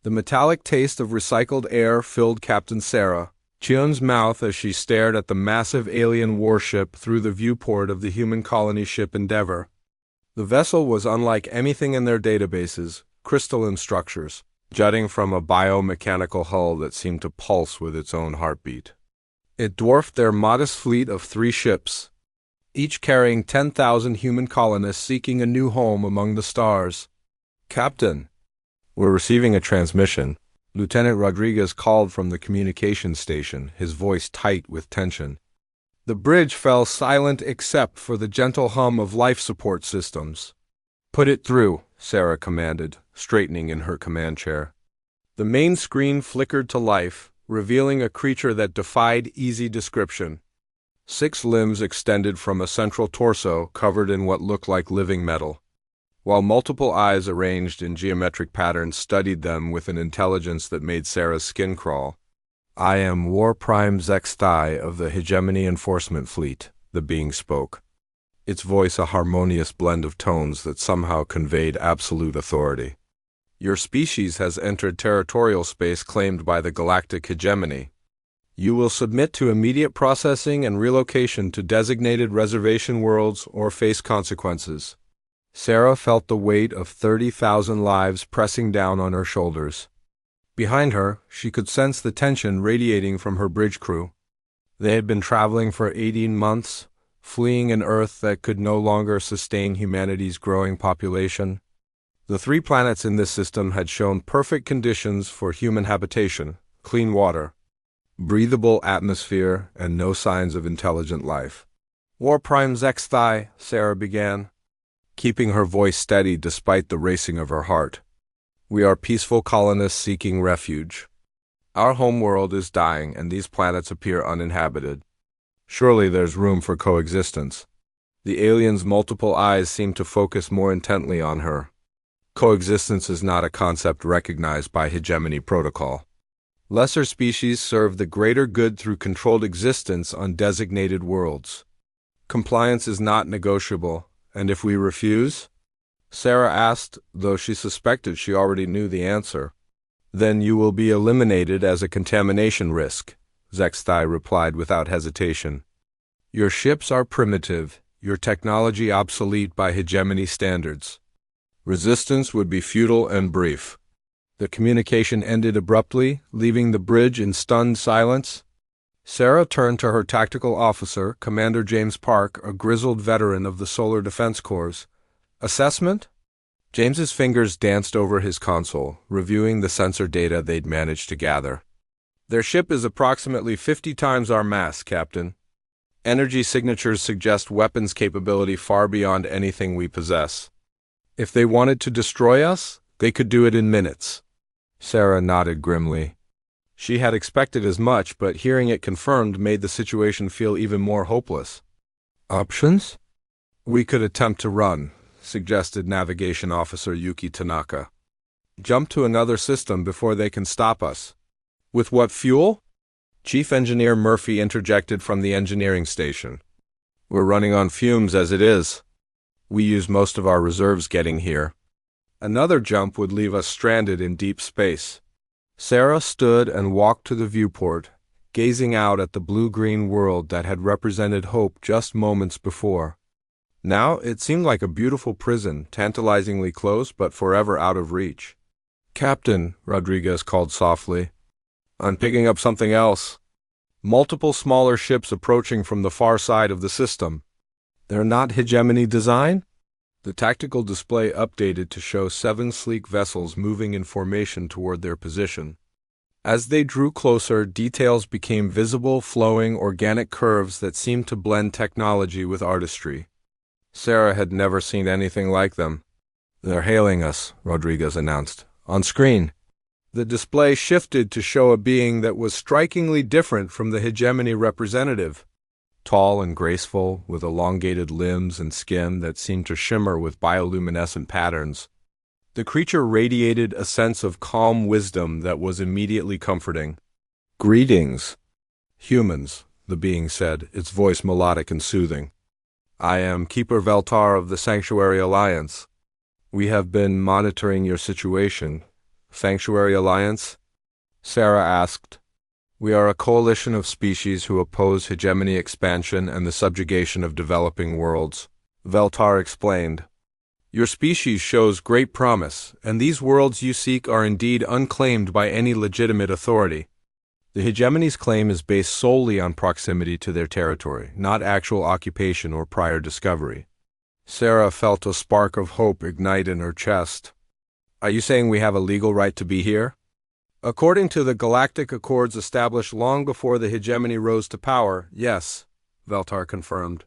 The metallic taste of recycled air filled Captain Sarah Chion's mouth as she stared at the massive alien warship through the viewport of the human colony ship Endeavour. The vessel was unlike anything in their databases, crystalline structures, jutting from a biomechanical hull that seemed to pulse with its own heartbeat. It dwarfed their modest fleet of 3 ships, each carrying 10,000 human colonists seeking a new home among the stars. "Captain, we're receiving a transmission," Lieutenant Rodriguez called from the communications station, his voice tight with tension. The bridge fell silent except for the gentle hum of life support systems. "Put it through," Sarah commanded, straightening in her command chair. The main screen flickered to life, revealing a creature that defied easy description. 6 limbs extended from a central torso covered in what looked like living metal, while multiple eyes arranged in geometric patterns studied them with an intelligence that made Sarah's skin crawl. "I am War Prime Zextai of the Hegemony Enforcement Fleet," the being spoke, its voice a harmonious blend of tones that somehow conveyed absolute authority. "Your species has entered territorial space claimed by the galactic hegemony. You will submit to immediate processing and relocation to designated reservation worlds or face consequences." Sarah felt the weight of 30,000 lives pressing down on her shoulders. Behind her, she could sense the tension radiating from her bridge crew. They had been traveling for 18 months, fleeing an Earth that could no longer sustain humanity's growing population. The 3 planets in this system had shown perfect conditions for human habitation: clean water, breathable atmosphere, and no signs of intelligent life. "War Prime Zextai," Sarah began, keeping her voice steady despite the racing of her heart. "We are peaceful colonists seeking refuge. Our homeworld is dying, and these planets appear uninhabited. Surely there's room for coexistence." The alien's multiple eyes seemed to focus more intently on her. "Coexistence is not a concept recognized by hegemony protocol. Lesser species serve the greater good through controlled existence on designated worlds. Compliance is not negotiable, and if we refuse," Sarah asked, though she suspected she already knew the answer. "Then you will be eliminated as a contamination risk," Zextai replied without hesitation. "Your ships are primitive, your technology obsolete by hegemony standards. Resistance would be futile and brief." The communication ended abruptly, leaving the bridge in stunned silence. Sarah turned to her tactical officer, Commander James Park, a grizzled veteran of the Solar Defense Corps. "Assessment?" James's fingers danced over his console, reviewing the sensor data they'd managed to gather. "Their ship is approximately 50 times our mass, Captain. Energy signatures suggest weapons capability far beyond anything we possess. If they wanted to destroy us, they could do it in minutes." Sarah nodded grimly. She had expected as much, but hearing it confirmed made the situation feel even more hopeless. "Options?" "We could attempt to run," suggested Navigation Officer Yuki Tanaka. "Jump to another system before they can stop us." "With what fuel?" Chief Engineer Murphy interjected from the engineering station. "We're running on fumes as it is. We used most of our reserves getting here. Another jump would leave us stranded in deep space." Sarah stood and walked to the viewport, gazing out at the blue-green world that had represented hope just moments before. Now it seemed like a beautiful prison, tantalizingly close but forever out of reach. "Captain," Rodriguez called softly, "I'm picking up something else. Multiple smaller ships approaching from the far side of the system." "They're not hegemony design?" The tactical display updated to show 7 sleek vessels moving in formation toward their position. As they drew closer, details became visible, flowing, organic curves that seemed to blend technology with artistry. Sarah had never seen anything like them. "They're hailing us," Rodriguez announced. "On screen." The display shifted to show a being that was strikingly different from the hegemony representative. Tall and graceful, with elongated limbs and skin that seemed to shimmer with bioluminescent patterns. The creature radiated a sense of calm wisdom that was immediately comforting. "Greetings, humans," the being said, its voice melodic and soothing. "I am Keeper Veltar of the Sanctuary Alliance. We have been monitoring your situation. Sanctuary Alliance? Sarah asked. We are a coalition of species who oppose hegemony expansion and the subjugation of developing worlds, Veltar explained. Your species shows great promise, and these worlds you seek are indeed unclaimed by any legitimate authority. The hegemony's claim is based solely on proximity to their territory, not actual occupation or prior discovery. Sarah felt a spark of hope ignite in her chest. Are you saying we have a legal right to be here? According to the Galactic Accords established long before the hegemony rose to power, yes, Veltar confirmed.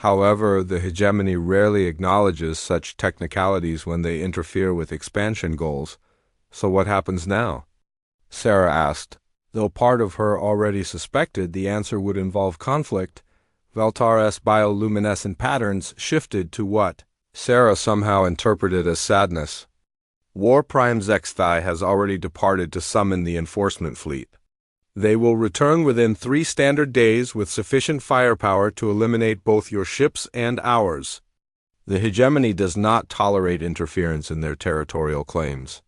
However, the hegemony rarely acknowledges such technicalities when they interfere with expansion goals. So what happens now? Sarah asked. Though part of her already suspected the answer would involve conflict, Veltar's bioluminescent patterns shifted to what Sarah somehow interpreted as sadness. War Prime Zexthai has already departed to summon the enforcement fleet. They will return within 3 standard days with sufficient firepower to eliminate both your ships and ours. The hegemony does not tolerate interference in their territorial claims.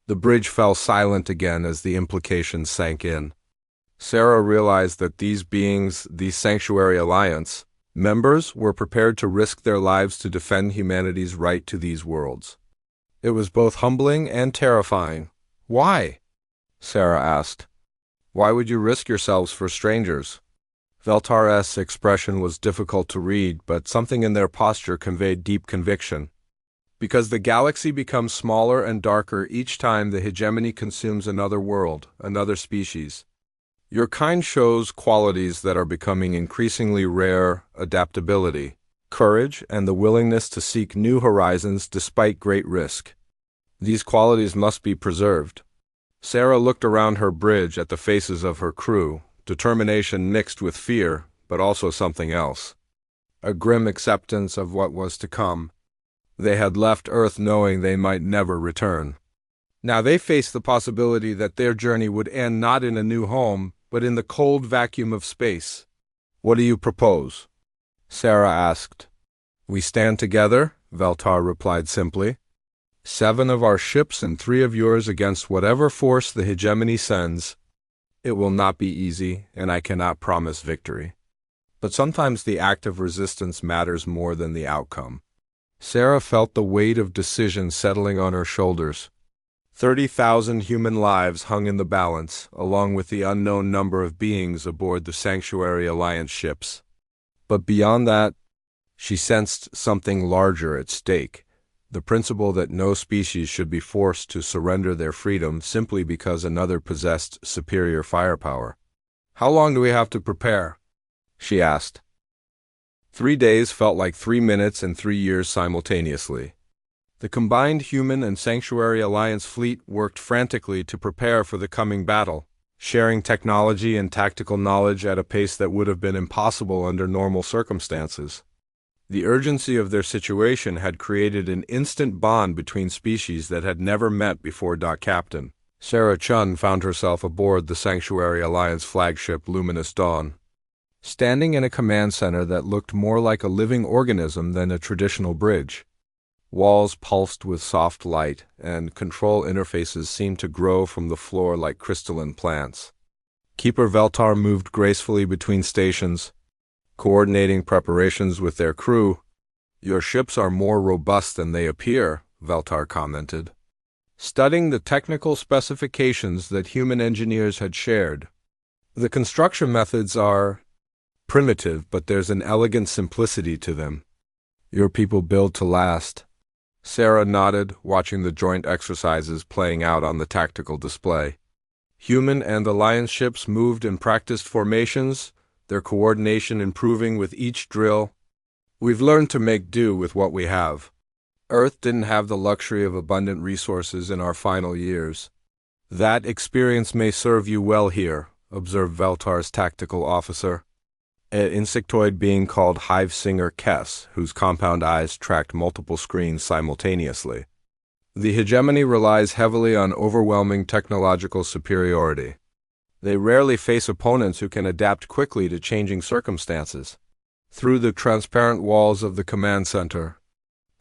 The bridge fell silent again as the implications sank in. Sarah realized that these beings, the Sanctuary Alliance, members were prepared to risk their lives to defend humanity's right to these worlds. It was both humbling and terrifying. Why? Sarah asked. Why would you risk yourselves for strangers? Veltar's expression was difficult to read, but something in their posture conveyed deep conviction. Because the galaxy becomes smaller and darker each time the hegemony consumes another world, another species. Your kind shows qualities that are becoming increasingly rare: adaptability, courage, and the willingness to seek new horizons despite great risk. These qualities must be preserved. Sarah looked around her bridge at the faces of her crew, determination mixed with fear, but also something else. A grim acceptance of what was to come. They had left Earth knowing they might never return. Now they faced the possibility that their journey would end not in a new home, but in the cold vacuum of space. What do you propose? Sarah asked. We stand together, Veltar replied simply. 7 of our ships and 3 of yours against whatever force the hegemony sends. It will not be easy, and I cannot promise victory. But sometimes the act of resistance matters more than the outcome. Sarah felt the weight of decision settling on her shoulders. 30,000 human lives hung in the balance, along with the unknown number of beings aboard the Sanctuary Alliance ships. But beyond that, she sensed something larger at stake. The principle that no species should be forced to surrender their freedom simply because another possessed superior firepower. How long do we have to prepare? She asked. 3 days felt like 3 minutes and 3 years simultaneously. The combined human and Sanctuary Alliance fleet worked frantically to prepare for the coming battle, sharing technology and tactical knowledge at a pace that would have been impossible under normal circumstances. The urgency of their situation had created an instant bond between species that had never met before. Captain Sarah Chun found herself aboard the Sanctuary Alliance flagship Luminous Dawn, standing in a command center that looked more like a living organism than a traditional bridge. Walls pulsed with soft light, and control interfaces seemed to grow from the floor like crystalline plants. Keeper Veltar moved gracefully between stations, coordinating preparations with their crew. Your ships are more robust than they appear, Veltar commented, studying the technical specifications that human engineers had shared. The construction methods are primitive, but there's an elegant simplicity to them. Your people build to last. Sarah nodded, watching the joint exercises playing out on the tactical display. Human and Alliance ships moved in practiced formations, their coordination improving with each drill. We've learned to make do with what we have. Earth didn't have the luxury of abundant resources in our final years. That experience may serve you well here, observed Veltar's tactical officer, an insectoid being called Hive Singer Kess, whose compound eyes tracked multiple screens simultaneously. The hegemony relies heavily on overwhelming technological superiority. They rarely face opponents who can adapt quickly to changing circumstances. Through the transparent walls of the command center,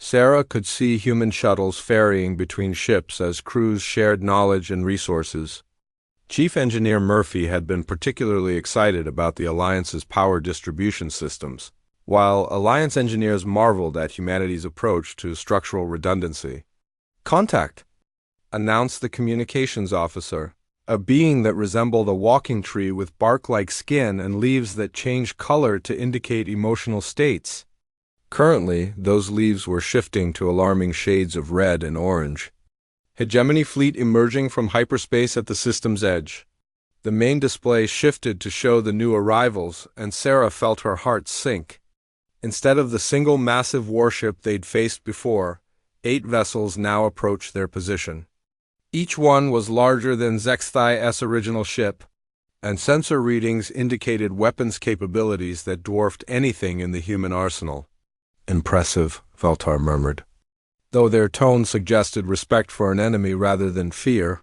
Sarah could see human shuttles ferrying between ships as crews shared knowledge and resources. Chief Engineer Murphy had been particularly excited about the Alliance's power distribution systems, while Alliance engineers marveled at humanity's approach to structural redundancy. "Contact," announced the communications officer, a being that resembled a walking tree with bark-like skin and leaves that changed color to indicate emotional states. Currently, those leaves were shifting to alarming shades of red and orange. Hegemony fleet emerging from hyperspace at the system's edge. The main display shifted to show the new arrivals, and Sarah felt her heart sink. Instead of the single massive warship they'd faced before, 8 vessels now approached their position. Each one was larger than Extraterrestrial's original ship, and sensor readings indicated weapons capabilities that dwarfed anything in the human arsenal. "Impressive," Veltar murmured, though their tone suggested respect for an enemy rather than fear.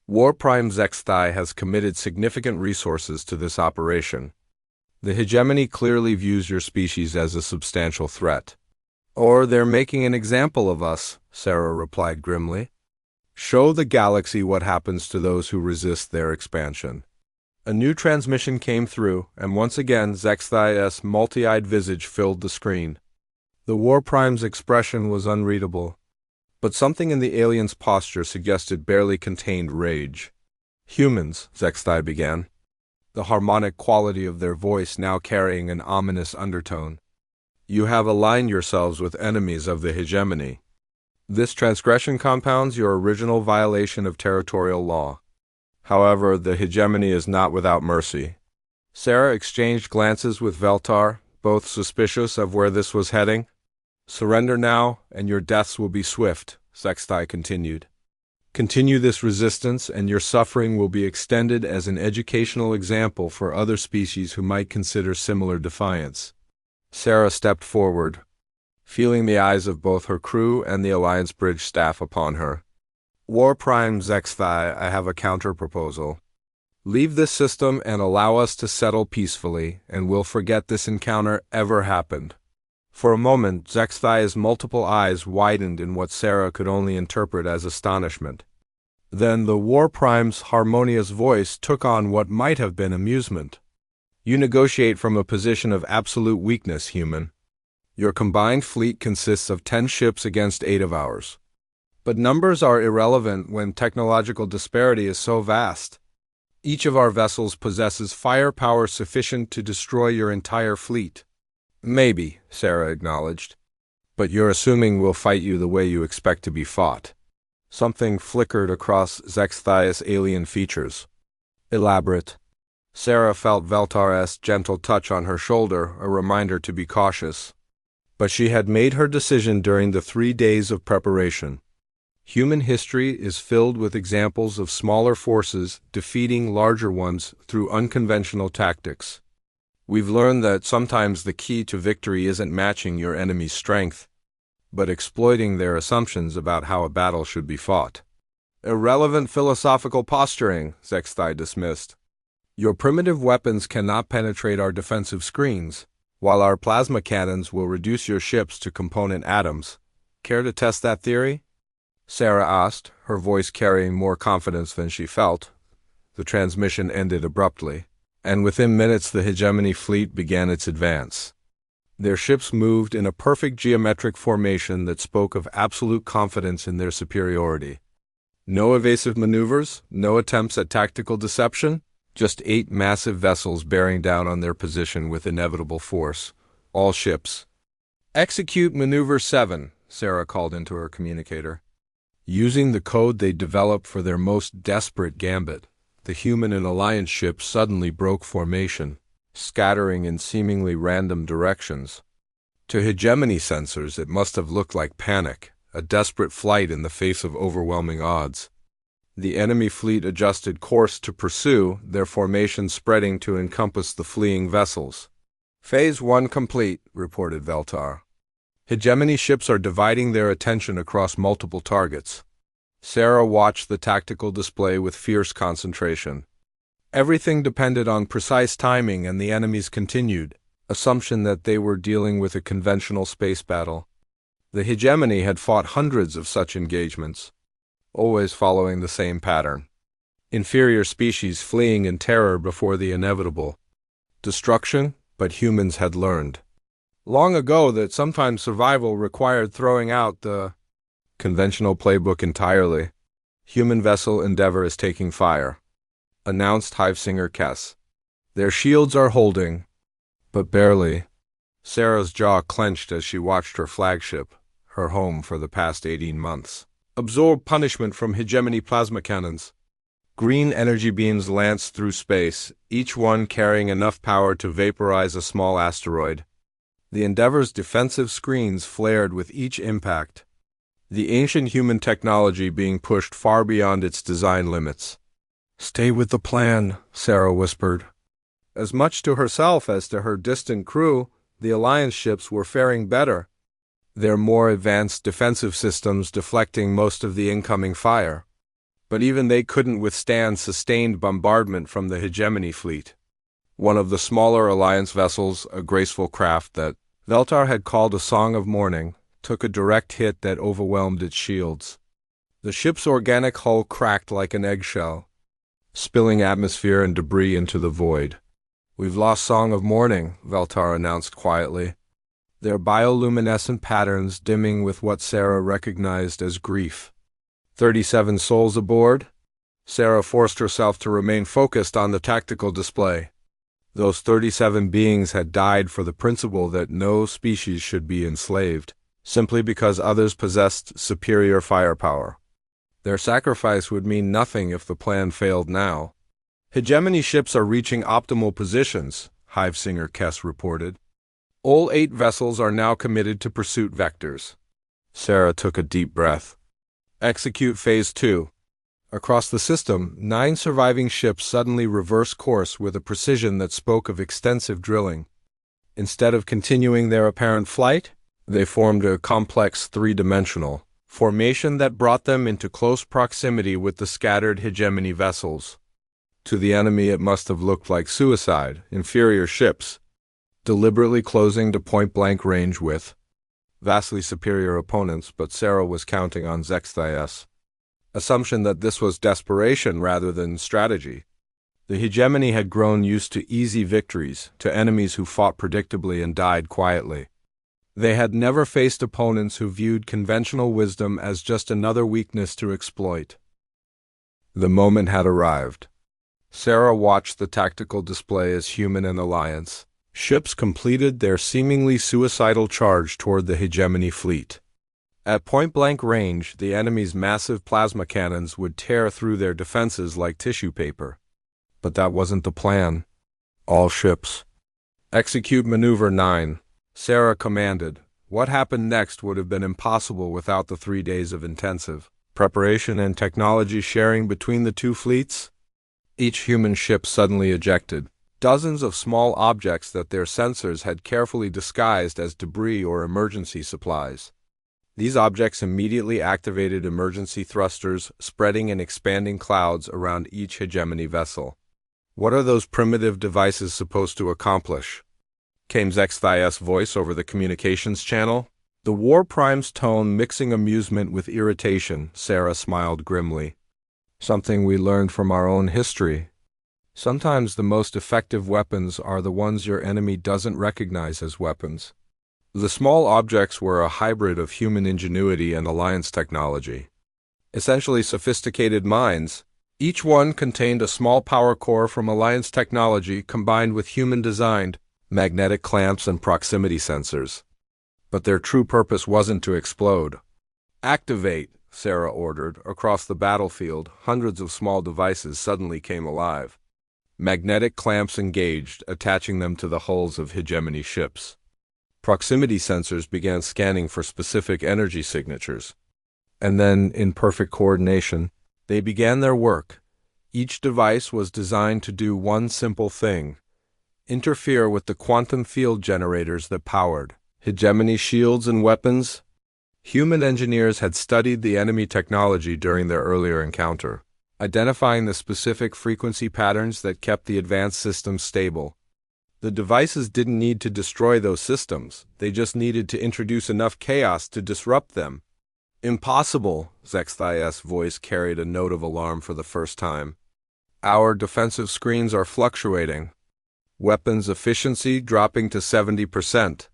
War Prime Zexthai has committed significant resources to this operation. The hegemony clearly views your species as a substantial threat. "Or they're making an example of us," Sarah replied grimly. "Show the galaxy what happens to those who resist their expansion." A new transmission came through, and once again Zexthai's multi-eyed visage filled the screen. The War Prime's expression was unreadable, but something in the alien's posture suggested barely contained rage. "Humans," Zexthai began, the harmonic quality of their voice now carrying an ominous undertone. "You have aligned yourselves with enemies of the hegemony. This transgression compounds your original violation of territorial law. However, the hegemony is not without mercy." Sarah exchanged glances with Veltar, both suspicious of where this was heading. "Surrender now, and your deaths will be swift," Zexthai continued. "Continue this resistance, and your suffering will be extended as an educational example for other species who might consider similar defiance." Sarah stepped forward, feeling the eyes of both her crew and the Alliance Bridge staff upon her. "War Prime Zexthai, I have a counter-proposal. Leave this system and allow us to settle peacefully, and we'll forget this encounter ever happened." For a moment, Zexthai's multiple eyes widened in what Sarah could only interpret as astonishment. Then the War Prime's harmonious voice took on what might have been amusement. "You negotiate from a position of absolute weakness, human. Your combined fleet consists of 10 ships against 8 of ours. But numbers are irrelevant when technological disparity is so vast. Each of our vessels possesses firepower sufficient to destroy your entire fleet." "Maybe," Sarah acknowledged. "But you're assuming we'll fight you the way you expect to be fought." Something flickered across Zexthai's alien features. "Elaborate." Sarah felt Veltar's gentle touch on her shoulder, a reminder to be cautious. But she had made her decision during the 3 days of preparation. Human history is filled with examples of smaller forces defeating larger ones through unconventional tactics. We've learned that sometimes the key to victory isn't matching your enemy's strength, but exploiting their assumptions about how a battle should be fought. "Irrelevant philosophical posturing," Zexthai dismissed. "Your primitive weapons cannot penetrate our defensive screens, while our plasma cannons will reduce your ships to component atoms. Care to test that theory?" Sarah asked, her voice carrying more confidence than she felt. The transmission ended abruptly, and within minutes the hegemony fleet began its advance. Their ships moved in a perfect geometric formation that spoke of absolute confidence in their superiority. No evasive maneuvers, no attempts at tactical deception, just 8 massive vessels bearing down on their position with inevitable force. All ships. "Execute Maneuver 7, Sarah called into her communicator. Using the code they developed for their most desperate gambit, the human and Alliance ships suddenly broke formation, scattering in seemingly random directions. To hegemony sensors, it must have looked like panic, a desperate flight in the face of overwhelming odds. The enemy fleet adjusted course to pursue, their formation spreading to encompass the fleeing vessels. "Phase 1 complete," reported Veltar. "Hegemony ships are dividing their attention across multiple targets." Sarah watched the tactical display with fierce concentration. Everything depended on precise timing and the enemy's continued assumption that they were dealing with a conventional space battle. The hegemony had fought hundreds of such engagements, always following the same pattern. Inferior species fleeing in terror before the inevitable destruction, but humans had learned long ago that sometimes survival required throwing out the conventional playbook entirely. Human vessel Endeavor is taking fire, announced Hivesinger Kess. Their shields are holding, but barely. Sarah's jaw clenched as she watched her flagship, her home for the past 18 months, absorb punishment from hegemony plasma cannons. Green energy beams lanced through space, each one carrying enough power to vaporize a small asteroid. The Endeavor's defensive screens flared with each impact, the ancient human technology being pushed far beyond its design limits. "Stay with the plan," Sarah whispered. As much to herself as to her distant crew, the Alliance ships were faring better, their more advanced defensive systems deflecting most of the incoming fire. But even they couldn't withstand sustained bombardment from the hegemony fleet. One of the smaller Alliance vessels, a graceful craft that Veltar had called a song of mourning, took a direct hit that overwhelmed its shields. The ship's organic hull cracked like an eggshell, spilling atmosphere and debris into the void. "We've lost Song of Mourning," Veltar announced quietly, their bioluminescent patterns dimming with what Sarah recognized as grief. 37 souls aboard? Sarah forced herself to remain focused on the tactical display. Those 37 beings had died for the principle that no species should be enslaved, simply because others possessed superior firepower. Their sacrifice would mean nothing if the plan failed now. "Hegemony ships are reaching optimal positions," Hivesinger Kess reported. "All 8 vessels are now committed to pursuit vectors." Sarah took a deep breath. "Execute Phase 2. Across the system, 9 surviving ships suddenly reversed course with a precision that spoke of extensive drilling. Instead of continuing their apparent flight, they formed a complex 3-dimensional formation that brought them into close proximity with the scattered hegemony vessels. To the enemy it must have looked like suicide, inferior ships, deliberately closing to point-blank range with vastly superior opponents, but Sarah was counting on Zexthias' assumption that this was desperation rather than strategy. The hegemony had grown used to easy victories, to enemies who fought predictably and died quietly. They had never faced opponents who viewed conventional wisdom as just another weakness to exploit. The moment had arrived. Sarah watched the tactical display as human and Alliance ships completed their seemingly suicidal charge toward the hegemony fleet. At point-blank range, the enemy's massive plasma cannons would tear through their defenses like tissue paper. But that wasn't the plan. "All ships, execute Maneuver 9. Sarah commanded. What happened next would have been impossible without the 3 days of intensive preparation and technology sharing between the two fleets. Each human ship suddenly ejected dozens of small objects that their sensors had carefully disguised as debris or emergency supplies. These objects immediately activated emergency thrusters, spreading and expanding clouds around each hegemony vessel. "What are those primitive devices supposed to accomplish?" came Zexthias' voice over the communications channel. The War Prime's tone mixing amusement with irritation. Sarah smiled grimly. "Something we learned from our own history. Sometimes the most effective weapons are the ones your enemy doesn't recognize as weapons." The small objects were a hybrid of human ingenuity and Alliance technology. Essentially sophisticated mines, each one contained a small power core from Alliance technology combined with human-designed magnetic clamps and proximity sensors. But their true purpose wasn't to explode. "Activate," Sarah ordered. Across the battlefield, hundreds of small devices suddenly came alive. Magnetic clamps engaged, attaching them to the hulls of hegemony ships. Proximity sensors began scanning for specific energy signatures. And then, in perfect coordination, they began their work. Each device was designed to do one simple thing: interfere with the quantum field generators that powered hegemony shields and weapons. Human engineers had studied the enemy technology during their earlier encounter, identifying the specific frequency patterns that kept the advanced systems stable. The devices didn't need to destroy those systems, they just needed to introduce enough chaos to disrupt them. Impossible, Zexthai's voice carried a note of alarm for the first time. Our defensive screens are fluctuating. Weapons efficiency dropping to 70%.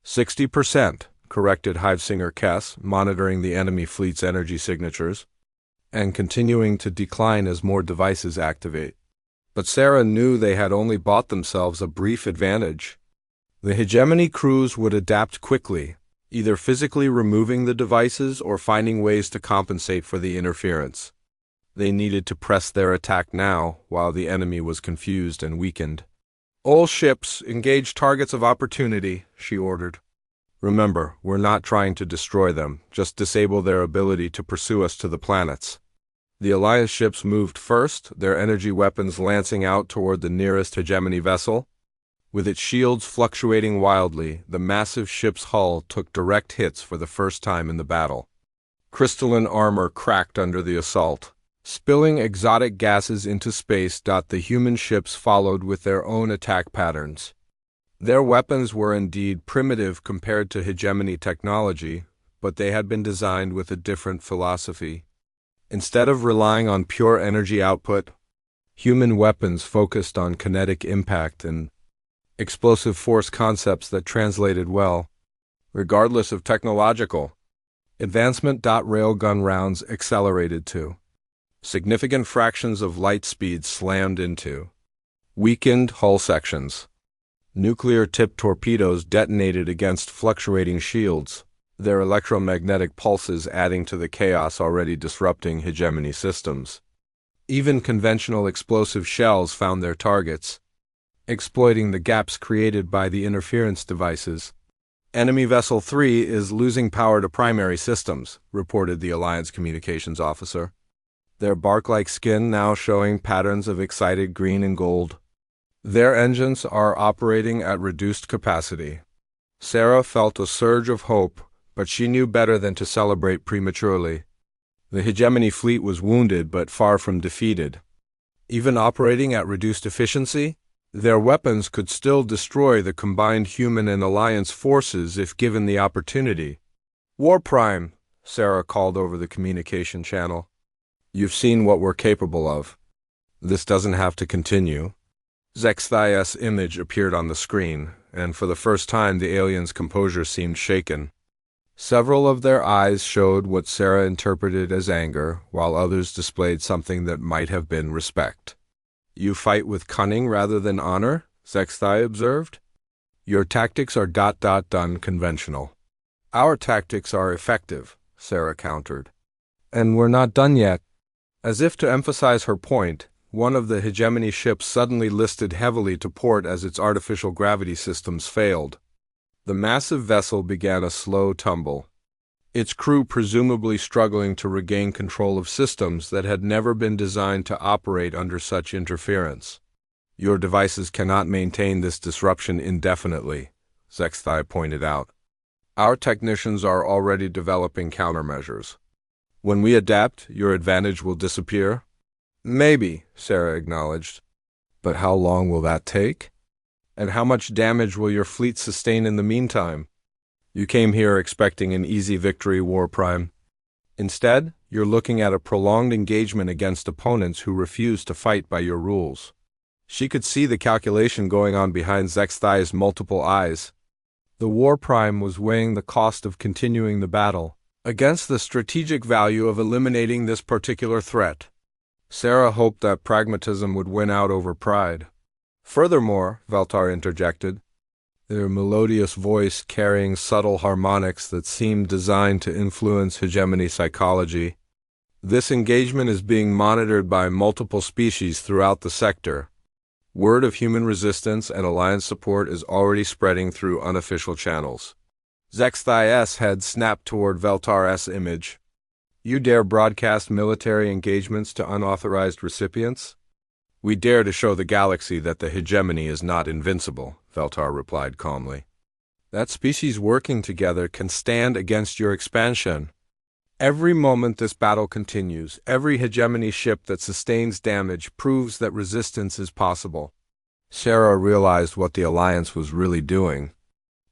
60%, corrected Hivesinger Kess, monitoring the enemy fleet's energy signatures, and continuing to decline as more devices activate. But Sarah knew they had only bought themselves a brief advantage. The hegemony crews would adapt quickly, either physically removing the devices or finding ways to compensate for the interference. They needed to press their attack now, while the enemy was confused and weakened. "All ships, engage targets of opportunity," she ordered. "Remember, we're not trying to destroy them, just disable their ability to pursue us to the planets." The Alliance ships moved first, their energy weapons lancing out toward the nearest hegemony vessel. With its shields fluctuating wildly, the massive ship's hull took direct hits for the first time in the battle. Crystalline armor cracked under the assault, spilling exotic gases into space. The human ships followed with their own attack patterns. Their weapons were indeed primitive compared to hegemony technology, but they had been designed with a different philosophy. Instead of relying on pure energy output, human weapons focused on kinetic impact and explosive force concepts that translated well, regardless of technological advancement. Railgun rounds accelerated to significant fractions of light speed slammed into weakened hull sections. Nuclear-tipped torpedoes detonated against fluctuating shields, their electromagnetic pulses adding to the chaos already disrupting hegemony systems. Even conventional explosive shells found their targets, exploiting the gaps created by the interference devices. "Enemy Vessel 3 is losing power to primary systems," reported the Alliance communications officer, their bark-like skin now showing patterns of excited green and gold. "Their engines are operating at reduced capacity." Sarah felt a surge of hope, but she knew better than to celebrate prematurely. The hegemony fleet was wounded but far from defeated. Even operating at reduced efficiency, their weapons could still destroy the combined human and Alliance forces if given the opportunity. "War Prime," Sarah called over the communication channel. "You've seen what we're capable of. This doesn't have to continue." Zexthai's image appeared on the screen, and for the first time the alien's composure seemed shaken. Several of their eyes showed what Sarah interpreted as anger, while others displayed something that might have been respect. "You fight with cunning rather than honor," Zexthai observed. "Your tactics are unconventional." "Our tactics are effective," Sarah countered. "And we're not done yet." As if to emphasize her point, one of the hegemony ships suddenly listed heavily to port as its artificial gravity systems failed. The massive vessel began a slow tumble, its crew presumably struggling to regain control of systems that had never been designed to operate under such interference. "Your devices cannot maintain this disruption indefinitely," Zexthai pointed out. "Our technicians are already developing countermeasures. When we adapt, your advantage will disappear." "Maybe," Sarah acknowledged. "But how long will that take? And how much damage will your fleet sustain in the meantime? You came here expecting an easy victory, War Prime. Instead, you're looking at a prolonged engagement against opponents who refuse to fight by your rules." She could see the calculation going on behind Zexthai's multiple eyes. The War Prime was weighing the cost of continuing the battle against the strategic value of eliminating this particular threat. Sarah hoped that pragmatism would win out over pride. "Furthermore," Veltar interjected, their melodious voice carrying subtle harmonics that seemed designed to influence hegemony psychology, "this engagement is being monitored by multiple species throughout the sector. Word of human resistance and Alliance support is already spreading through unofficial channels." Zexthai's head snapped toward Veltar's image. "You dare broadcast military engagements to unauthorized recipients?" "We dare to show the galaxy that the hegemony is not invincible," Veltar replied calmly. "That species working together can stand against your expansion. Every moment this battle continues, every hegemony ship that sustains damage proves that resistance is possible." Sarah realized what the Alliance was really doing.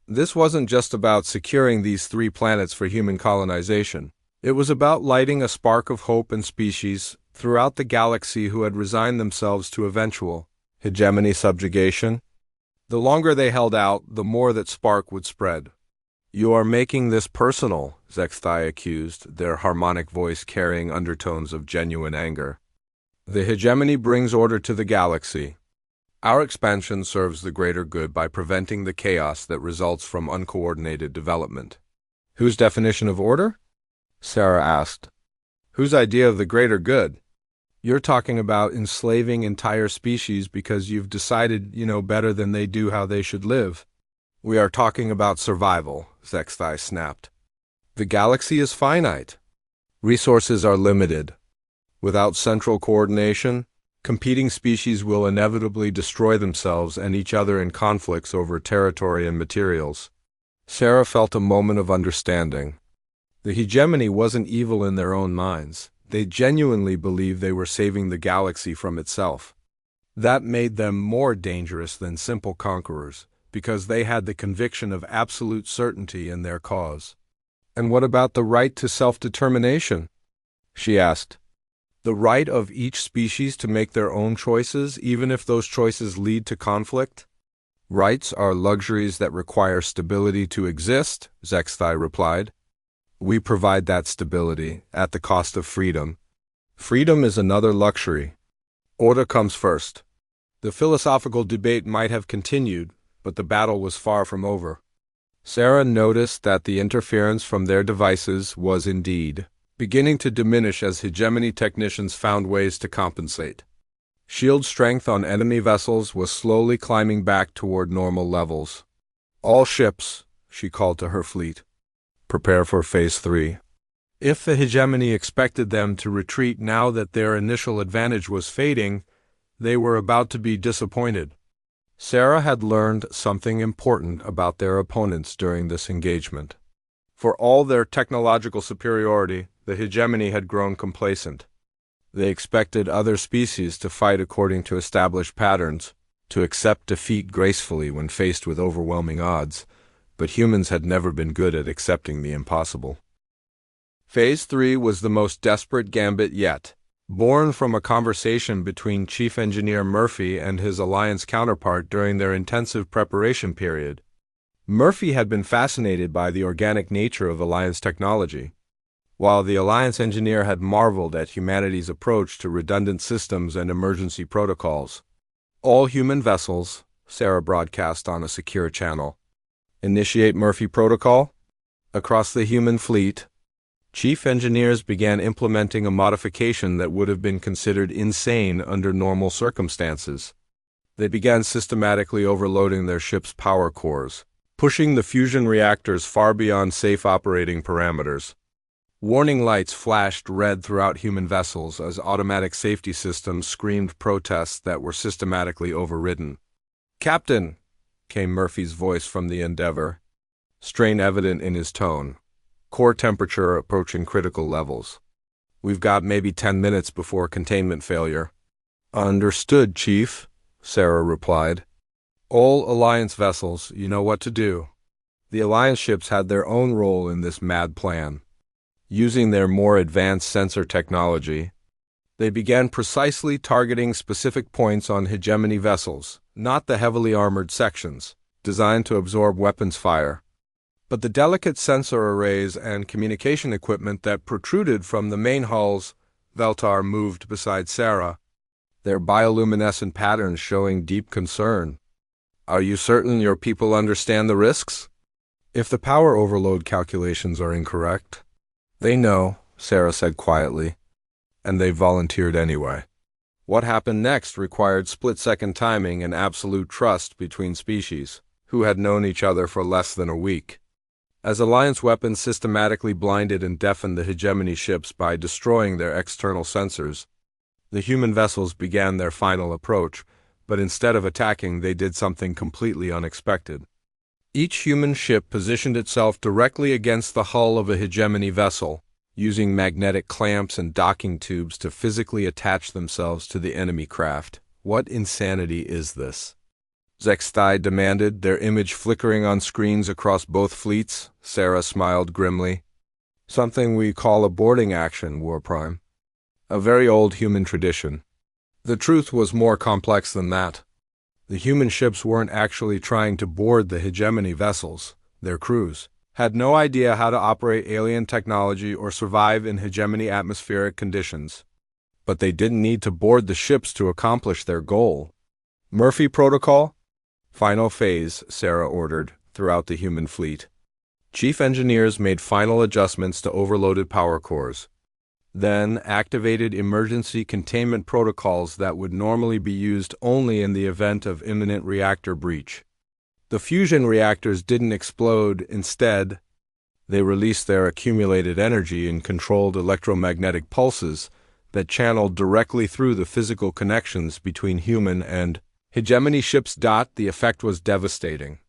This wasn't just about securing these 3 planets for human colonization. It was about lighting a spark of hope in species throughout the galaxy who had resigned themselves to eventual hegemony subjugation. The longer they held out, the more that spark would spread. "You are making this personal," Zexthai accused, their harmonic voice carrying undertones of genuine anger. "The hegemony brings order to the galaxy. Our expansion serves the greater good by preventing the chaos that results from uncoordinated development." "Whose definition of order?" Sarah asked. "Whose idea of the greater good? You're talking about enslaving entire species because you've decided you know better than they do how they should live." "We are talking about survival," Zexthai snapped. "The galaxy is finite. Resources are limited. Without central coordination, competing species will inevitably destroy themselves and each other in conflicts over territory and materials." Sarah felt a moment of understanding. The hegemony wasn't evil in their own minds. They genuinely believed they were saving the galaxy from itself. That made them more dangerous than simple conquerors, because they had the conviction of absolute certainty in their cause. "And what about the right to self-determination?" she asked. "The right of each species to make their own choices, even if those choices lead to conflict?" "Rights are luxuries that require stability to exist," Zexthai replied. "We provide that stability at the cost of freedom. Freedom is another luxury. Order comes first." The philosophical debate might have continued, but the battle was far from over. Sarah noticed that the interference from their devices was indeed beginning to diminish as hegemony technicians found ways to compensate. Shield strength on enemy vessels was slowly climbing back toward normal levels. "All ships," she called to her fleet, "prepare for Phase 3. If the hegemony expected them to retreat now that their initial advantage was fading, they were about to be disappointed. Sarah had learned something important about their opponents during this engagement. For all their technological superiority, the hegemony had grown complacent. They expected other species to fight according to established patterns, to accept defeat gracefully when faced with overwhelming odds, but humans had never been good at accepting the impossible. Phase 3 was the most desperate gambit yet. Born from a conversation between Chief Engineer Murphy and his Alliance counterpart during their intensive preparation period. Murphy had been fascinated by the organic nature of Alliance technology, while the Alliance engineer had marveled at humanity's approach to redundant systems and emergency protocols. "All human vessels," Sarah broadcast on a secure channel. "Initiate Murphy Protocol." Across the human fleet, chief engineers began implementing a modification that would have been considered insane under normal circumstances. They began systematically overloading their ship's power cores, pushing the fusion reactors far beyond safe operating parameters. Warning lights flashed red throughout human vessels as automatic safety systems screamed protests that were systematically overridden. "Captain," came Murphy's voice from the Endeavor, strain evident in his tone. "Core temperature approaching critical levels. We've got maybe 10 minutes before containment failure." "Understood, Chief," Sarah replied. "All Alliance vessels, you know what to do." The Alliance ships had their own role in this mad plan. Using their more advanced sensor technology, they began precisely targeting specific points on hegemony vessels, not the heavily armored sections, designed to absorb weapons fire, but the delicate sensor arrays and communication equipment that protruded from the main hulls. Veltar moved beside Sarah, their bioluminescent patterns showing deep concern. "Are you certain your people understand the risks?" "If the power overload calculations are incorrect." "They know," Sarah said quietly, "and they volunteered anyway." What happened next required split-second timing and absolute trust between species, who had known each other for less than a week. As Alliance weapons systematically blinded and deafened the hegemony ships by destroying their external sensors, the human vessels began their final approach, but instead of attacking, they did something completely unexpected. Each human ship positioned itself directly against the hull of a hegemony vessel, using magnetic clamps and docking tubes to physically attach themselves to the enemy craft. What insanity is this? Zextai demanded, their image flickering on screens across both fleets. Sarah smiled grimly. Something we call a boarding action, War Prime. A very old human tradition. The truth was more complex than that. The human ships weren't actually trying to board the hegemony vessels. Their crews had no idea how to operate alien technology or survive in hegemony atmospheric conditions. But they didn't need to board the ships to accomplish their goal. Murphy Protocol? Final phase, Sarah ordered, throughout the human fleet. Chief engineers made final adjustments to overloaded power cores. Then activated emergency containment protocols that would normally be used only in the event of imminent reactor breach. The fusion reactors didn't explode. Instead, they released their accumulated energy in controlled electromagnetic pulses that channeled directly through the physical connections between human and hegemony ships. The effect was devastating.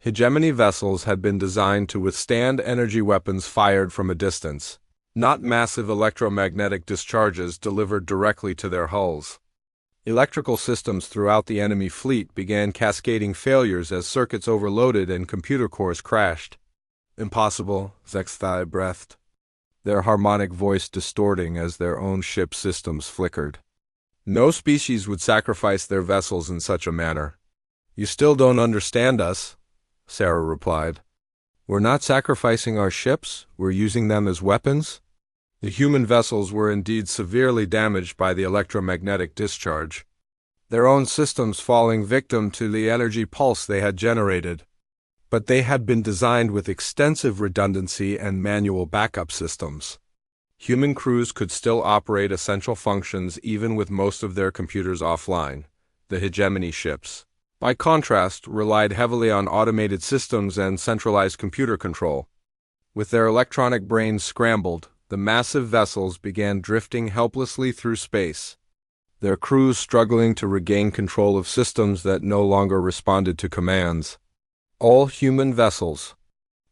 Hegemony vessels had been designed to withstand energy weapons fired from a distance, not massive electromagnetic discharges delivered directly to their hulls. Electrical systems throughout the enemy fleet began cascading failures as circuits overloaded and computer cores crashed. Impossible, Zextai breathed, their harmonic voice distorting as their own ship systems flickered. No species would sacrifice their vessels in such a manner. You still don't understand us, Sarah replied. We're not sacrificing our ships, we're using them as weapons. The human vessels were indeed severely damaged by the electromagnetic discharge, their own systems falling victim to the energy pulse they had generated. But they had been designed with extensive redundancy and manual backup systems. Human crews could still operate essential functions even with most of their computers offline. The hegemony ships, by contrast, relied heavily on automated systems and centralized computer control. With their electronic brains scrambled, the massive vessels began drifting helplessly through space, their crews struggling to regain control of systems that no longer responded to commands. All human vessels.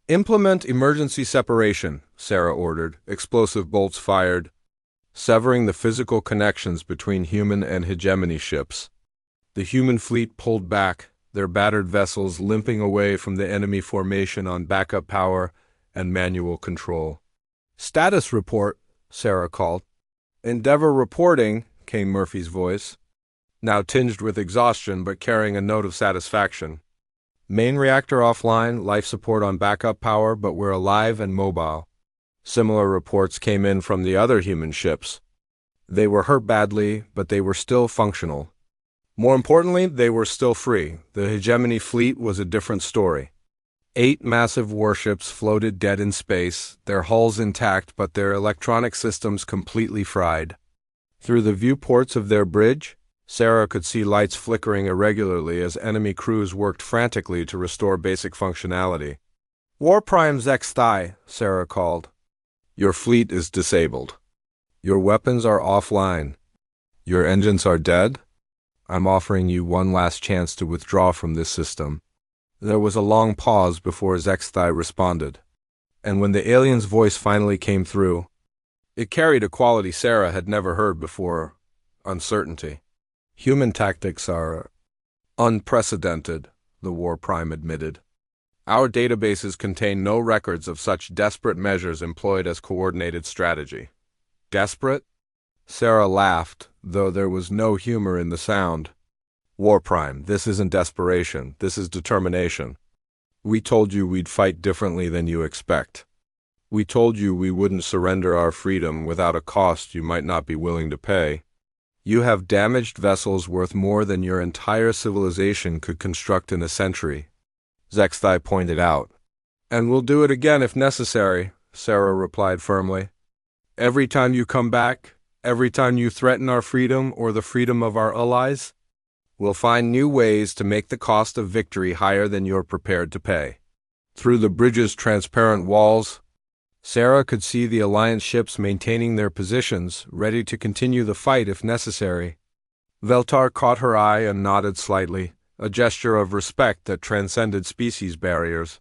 Implement emergency separation, Sarah ordered, explosive bolts fired, severing the physical connections between human and hegemony ships. The human fleet pulled back, their battered vessels limping away from the enemy formation on backup power and manual control. Status report, Sarah called. Endeavor reporting, came Murphy's voice, now tinged with exhaustion but carrying a note of satisfaction. Main reactor offline, life support on backup power, but we're alive and mobile. Similar reports came in from the other human ships. They were hurt badly, but they were still functional. More importantly, they were still free. The hegemony fleet was a different story. 8 massive warships floated dead in space, their hulls intact but their electronic systems completely fried. Through the viewports of their bridge, Sarah could see lights flickering irregularly as enemy crews worked frantically to restore basic functionality. War Prime Zextai, Sarah called. Your fleet is disabled. Your weapons are offline. Your engines are dead. I'm offering you one last chance to withdraw from this system. There was a long pause before Zextai responded, and when the alien's voice finally came through, it carried a quality Sarah had never heard before: uncertainty. Human tactics are unprecedented, the War Prime admitted. Our databases contain no records of such desperate measures employed as coordinated strategy. Desperate? Sarah laughed, though there was no humor in the sound. War Prime, this isn't desperation, this is determination. We told you we'd fight differently than you expect. We told you we wouldn't surrender our freedom without a cost you might not be willing to pay. You have damaged vessels worth more than your entire civilization could construct in a century, Zextai pointed out. And we'll do it again if necessary, Sarah replied firmly. Every time you come back, every time you threaten our freedom or the freedom of our allies, we'll find new ways to make the cost of victory higher than you're prepared to pay. Through the bridge's transparent walls, Sarah could see the Alliance ships maintaining their positions, ready to continue the fight if necessary. Veltar caught her eye and nodded slightly, a gesture of respect that transcended species barriers.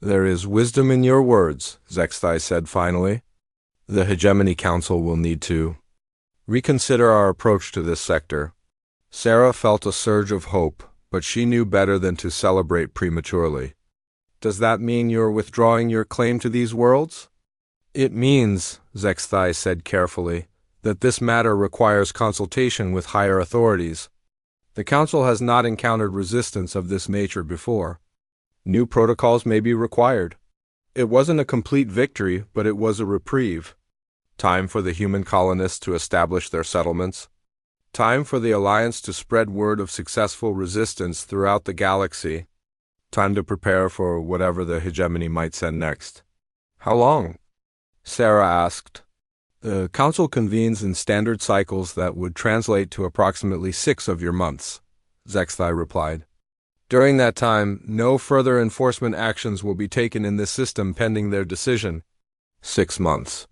There is wisdom in your words, Zextai said finally. The Hegemony Council will need to reconsider our approach to this sector. Sarah felt a surge of hope, but she knew better than to celebrate prematurely. "Does that mean you're withdrawing your claim to these worlds?" "It means," Zexthai said carefully, "that this matter requires consultation with higher authorities. The Council has not encountered resistance of this nature before. New protocols may be required." It wasn't a complete victory, but it was a reprieve. Time for the human colonists to establish their settlements. Time for the Alliance to spread word of successful resistance throughout the galaxy. Time to prepare for whatever the hegemony might send next. "How long?" Sarah asked. "The Council convenes in standard cycles that would translate to approximately 6 of your months," Zexthai replied. "During that time, no further enforcement actions will be taken in this system pending their decision." 6 months.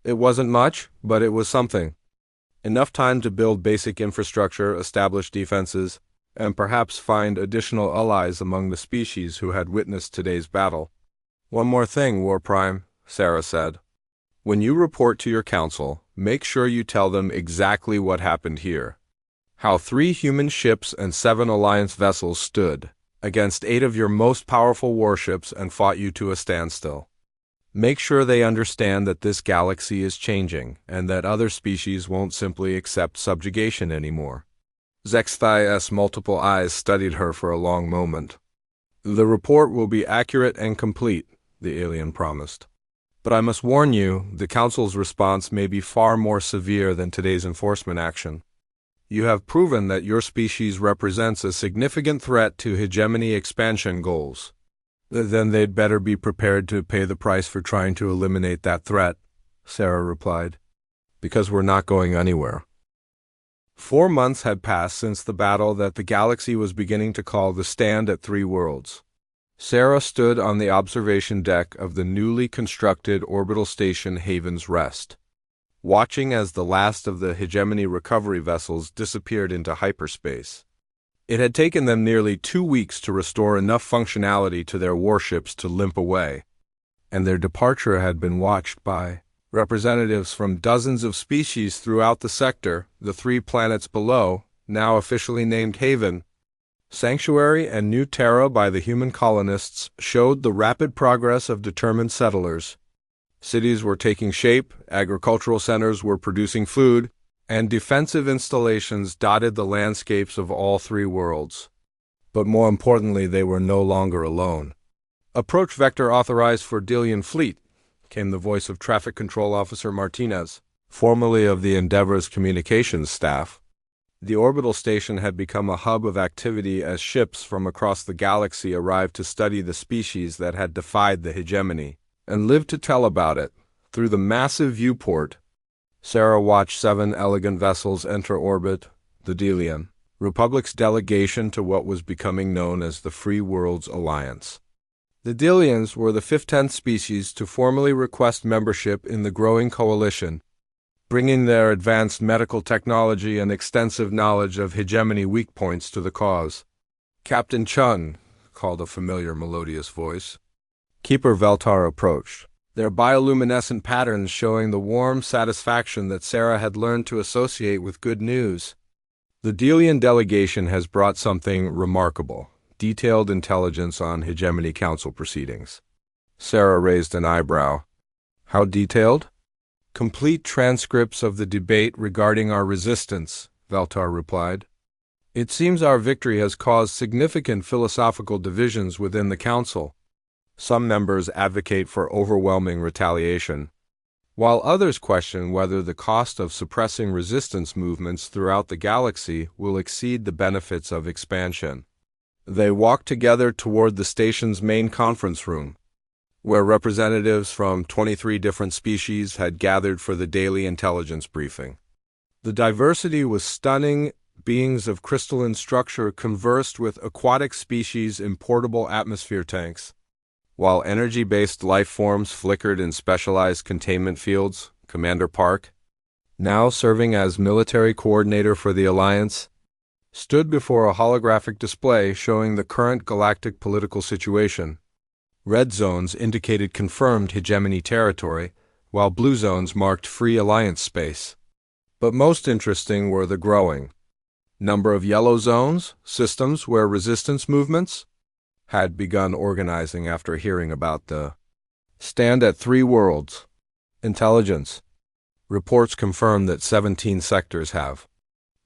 It wasn't much, but it was something. Enough time to build basic infrastructure, establish defenses, and perhaps find additional allies among the species who had witnessed today's battle. "One more thing, War Prime," Sarah said. "When you report to your council, make sure you tell them exactly what happened here. How 3 human ships and 7 Alliance vessels stood against 8 of your most powerful warships and fought you to a standstill. Make sure they understand that this galaxy is changing and that other species won't simply accept subjugation anymore." Zexthai's multiple eyes studied her for a long moment. "The report will be accurate and complete," the alien promised. "But I must warn you, the Council's response may be far more severe than today's enforcement action. You have proven that your species represents a significant threat to hegemony expansion goals. Then they'd better be prepared to pay the price for trying to eliminate that threat," Sarah replied. "Because we're not going anywhere." 4 months had passed since the battle that the galaxy was beginning to call the Stand at 3 Worlds. Sarah stood on the observation deck of the newly constructed orbital station Haven's Rest, watching as the last of the hegemony recovery vessels disappeared into hyperspace. It had taken them nearly 2 weeks to restore enough functionality to their warships to limp away, and their departure had been watched by representatives from dozens of species throughout the sector, the 3 planets below, now officially named Haven. Sanctuary and New Terra by the human colonists showed the rapid progress of determined settlers. Cities were taking shape, agricultural centers were producing food, and defensive installations dotted the landscapes of all 3 worlds. But more importantly, they were no longer alone. "Approach vector authorized for Delian Fleet," came the voice of Traffic Control Officer Martinez, formerly of the Endeavor's communications staff. The orbital station had become a hub of activity as ships from across the galaxy arrived to study the species that had defied the hegemony, and lived to tell about it. Through the massive viewport, Sarah watched 7 elegant vessels enter orbit, the Delian, Republic's delegation to what was becoming known as the Free Worlds Alliance. The Delians were the 15th species to formally request membership in the growing coalition, bringing their advanced medical technology and extensive knowledge of hegemony weak points to the cause. "Captain Chun," called a familiar melodious voice. Keeper Veltar approached, their bioluminescent patterns showing the warm satisfaction that Sarah had learned to associate with good news. "The Delian delegation has brought something remarkable, detailed intelligence on Hegemony Council proceedings." Sarah raised an eyebrow. "How detailed?" "Complete transcripts of the debate regarding our resistance," Veltar replied. "It seems our victory has caused significant philosophical divisions within the Council. Some members advocate for overwhelming retaliation, while others question whether the cost of suppressing resistance movements throughout the galaxy will exceed the benefits of expansion." They walked together toward the station's main conference room, where representatives from 23 different species had gathered for the daily intelligence briefing. The diversity was stunning. Beings of crystalline structure conversed with aquatic species in portable atmosphere tanks, while energy-based life forms flickered in specialized containment fields. Commander Park, now serving as military coordinator for the Alliance, stood before a holographic display showing the current galactic political situation. Red zones indicated confirmed hegemony territory, while blue zones marked free Alliance space. But most interesting were the growing, Number of yellow zones, systems where resistance movements had begun organizing after hearing about the stand at 3 worlds. Intelligence. Reports confirm that 17 sectors have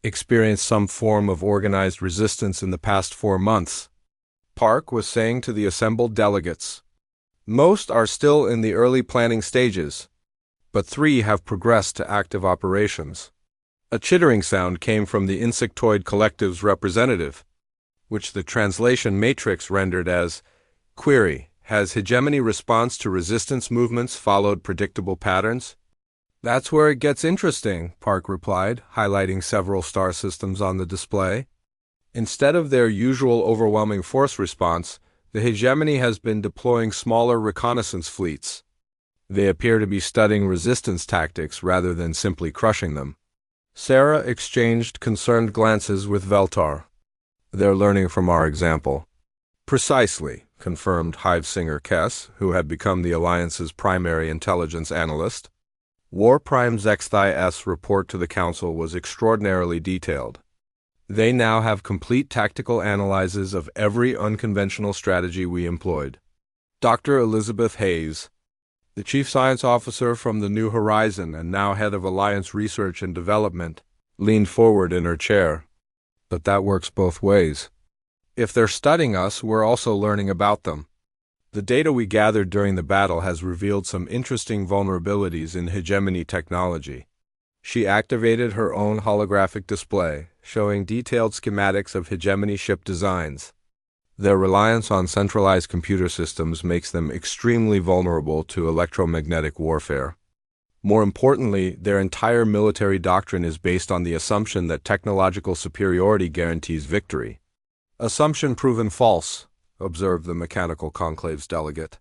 experienced some form of organized resistance in the past 4 months. Park was saying to the assembled delegates. Most are still in the early planning stages, but 3 have progressed to active operations. A chittering sound came from the Insectoid Collective's representative, which the translation matrix rendered as, query, has hegemony response to resistance movements followed predictable patterns? That's where it gets interesting, Park replied, highlighting several star systems on the display. Instead of their usual overwhelming force response, the hegemony has been deploying smaller reconnaissance fleets. They appear to be studying resistance tactics rather than simply crushing them. Sarah exchanged concerned glances with Veltar. They're learning from our example. Precisely, confirmed Hive Singer Kess, who had become the Alliance's primary intelligence analyst. War Prime Zexthai-S report to the Council was extraordinarily detailed. They now have complete tactical analyses of every unconventional strategy we employed. Dr. Elizabeth Hayes, the Chief Science Officer from the New Horizon and now Head of Alliance Research and Development, leaned forward in her chair. But that works both ways. If they're studying us, we're also learning about them. The data we gathered during the battle has revealed some interesting vulnerabilities in hegemony technology. She activated her own holographic display, showing detailed schematics of hegemony ship designs. Their reliance on centralized computer systems makes them extremely vulnerable to electromagnetic warfare. More importantly, their entire military doctrine is based on the assumption that technological superiority guarantees victory. Assumption proven false, observed the Mechanical Conclave's delegate.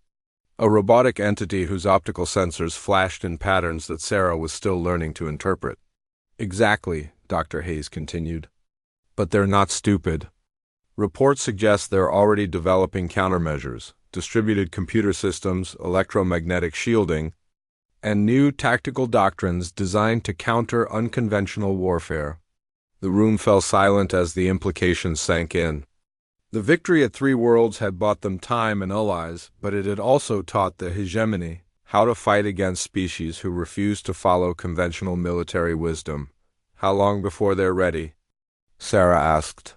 A robotic entity whose optical sensors flashed in patterns that Sarah was still learning to interpret. Exactly, Dr. Hayes continued. But they're not stupid. Reports suggest they're already developing countermeasures, distributed computer systems, electromagnetic shielding, and new tactical doctrines designed to counter unconventional warfare. The room fell silent as the implications sank in. The victory at 3 Worlds had bought them time and allies, but it had also taught the hegemony how to fight against species who refuse to follow conventional military wisdom. How long before they're ready? Sarah asked.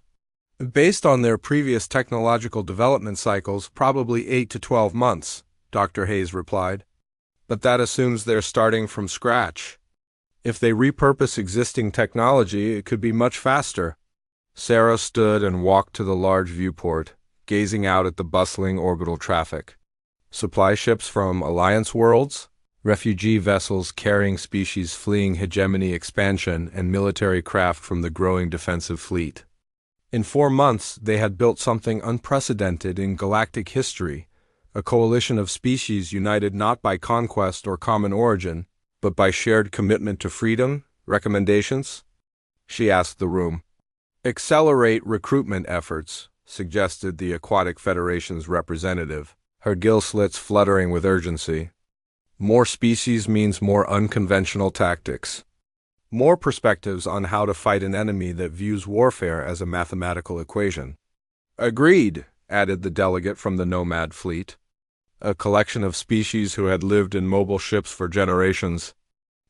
Based on their previous technological development cycles, probably 8 to 12 months, Dr. Hayes replied. But that assumes they're starting from scratch. If they repurpose existing technology, it could be much faster. Sarah stood and walked to the large viewport, gazing out at the bustling orbital traffic. Supply ships from Alliance worlds, refugee vessels carrying species fleeing hegemony expansion, and military craft from the growing defensive fleet. In 4 months, they had built something unprecedented in galactic history, a coalition of species united not by conquest or common origin, but by shared commitment to freedom. Recommendations? She asked the room. Accelerate recruitment efforts, suggested the Aquatic Federation's representative, her gill slits fluttering with urgency. More species means more unconventional tactics. More perspectives on how to fight an enemy that views warfare as a mathematical equation. Agreed, added the delegate from the Nomad fleet, a collection of species who had lived in mobile ships for generations.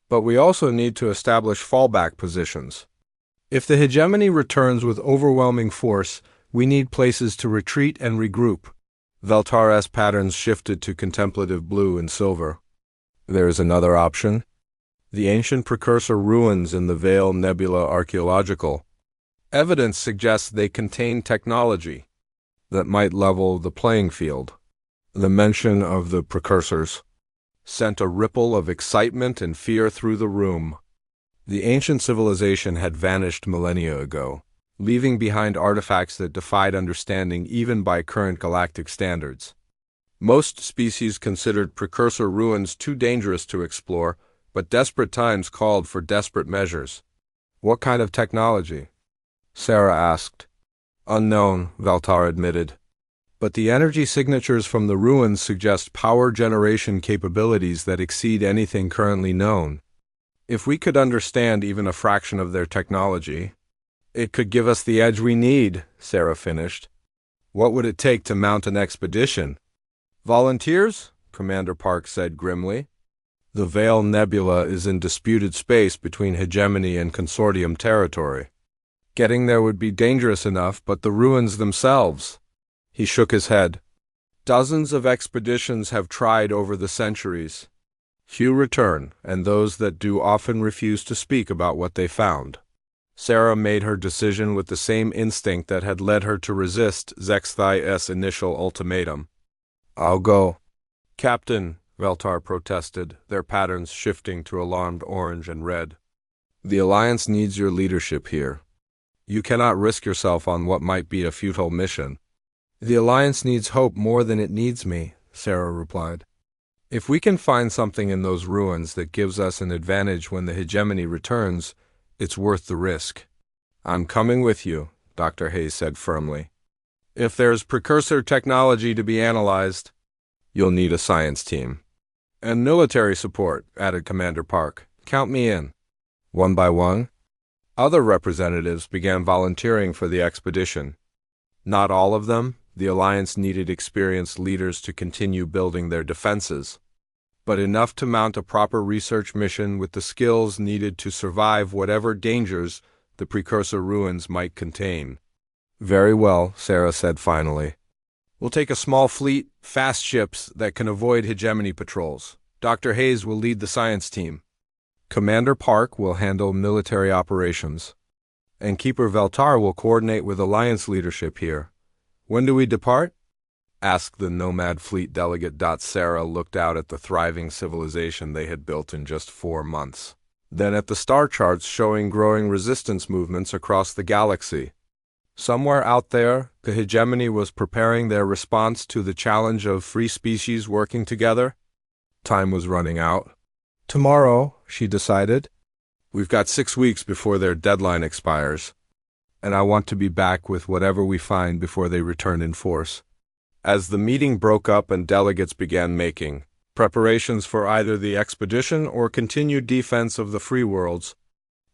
But we also need to establish fallback positions. If the hegemony returns with overwhelming force, we need places to retreat and regroup. Veltar's patterns shifted to contemplative blue and silver. There is another option. The ancient precursor ruins in the Veil Nebula archaeological. Evidence suggests they contain technology that might level the playing field. The mention of the precursors sent a ripple of excitement and fear through the room. The ancient civilization had vanished millennia ago, leaving behind artifacts that defied understanding even by current galactic standards. Most species considered precursor ruins too dangerous to explore, but desperate times called for desperate measures. What kind of technology? Sarah asked. Unknown, Veltar admitted. But the energy signatures from the ruins suggest power generation capabilities that exceed anything currently known. If we could understand even a fraction of their technology, It could give us the edge we need, Sarah finished. What would it take to mount an expedition? Volunteers? Commander Park said grimly. The Veil Nebula is in disputed space between hegemony and consortium territory. Getting there would be dangerous enough, but the ruins themselves. He shook his head. Dozens of expeditions have tried over the centuries. Few return, and those that do often refuse to speak about what they found. Sarah made her decision with the same instinct that had led her to resist Zexthai's initial ultimatum. I'll go. Captain, Veltar protested, their patterns shifting to alarmed orange and red. The Alliance needs your leadership here. You cannot risk yourself on what might be a futile mission. The Alliance needs hope more than it needs me, Sarah replied. If we can find something in those ruins that gives us an advantage when the hegemony returns, it's worth the risk. I'm coming with you, Dr. Hayes said firmly. If there's precursor technology to be analyzed, you'll need a science team. And military support, added Commander Park. Count me in. One by one, other representatives began volunteering for the expedition. Not all of them. The Alliance needed experienced leaders to continue building their defenses, but enough to mount a proper research mission with the skills needed to survive whatever dangers the precursor ruins might contain. Very well, Sarah said finally. We'll take a small fleet, fast ships that can avoid hegemony patrols. Dr. Hayes will lead the science team. Commander Park will handle military operations, and Keeper Veltar will coordinate with Alliance leadership here. When do we depart? Asked the Nomad Fleet delegate. Sarah looked out at the thriving civilization they had built in just 4 months, then at the star charts showing growing resistance movements across the galaxy. Somewhere out there, the hegemony was preparing their response to the challenge of free species working together. Time was running out. Tomorrow, she decided. We've got 6 weeks before their deadline expires, and I want to be back with whatever we find before they return in force. As the meeting broke up and delegates began making preparations for either the expedition or continued defense of the free worlds,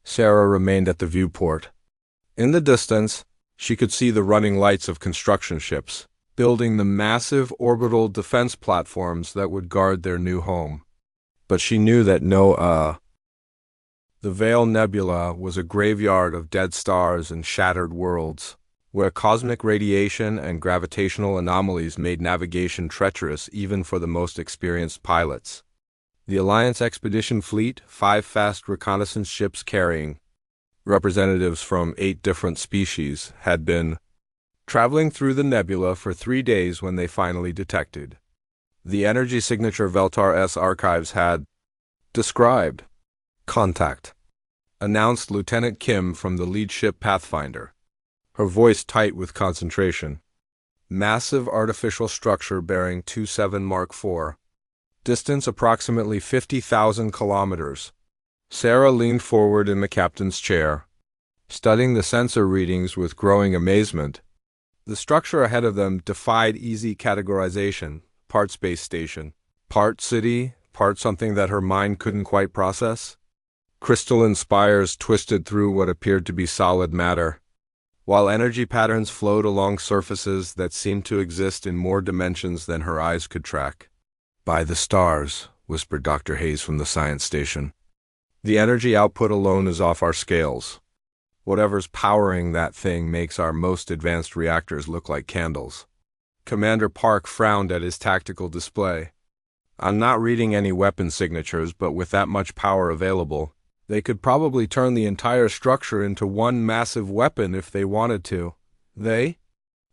Sarah remained at the viewport. In the distance, she could see the running lights of construction ships, building the massive orbital defense platforms that would guard their new home. But she knew that the Veil Nebula was a graveyard of dead stars and shattered worlds, where cosmic radiation and gravitational anomalies made navigation treacherous even for the most experienced pilots. The Alliance Expedition Fleet, 5 fast reconnaissance ships carrying representatives from 8 different species, had been traveling through the nebula for 3 days when they finally detected the energy signature Veltar's archives had described. Contact, announced Lieutenant Kim from the lead ship Pathfinder, her voice tight with concentration. Massive artificial structure bearing 27 Mark IV. Distance approximately 50,000 kilometers. Sarah leaned forward in the captain's chair, studying the sensor readings with growing amazement. The structure ahead of them defied easy categorization. Part space station, part city, part something that her mind couldn't quite process. Crystalline spires twisted through what appeared to be solid matter, while energy patterns flowed along surfaces that seemed to exist in more dimensions than her eyes could track. By the stars, whispered Dr. Hayes from the science station. The energy output alone is off our scales. Whatever's powering that thing makes our most advanced reactors look like candles. Commander Park frowned at his tactical display. I'm not reading any weapon signatures, but with that much power available, they could probably turn the entire structure into one massive weapon if they wanted to. They?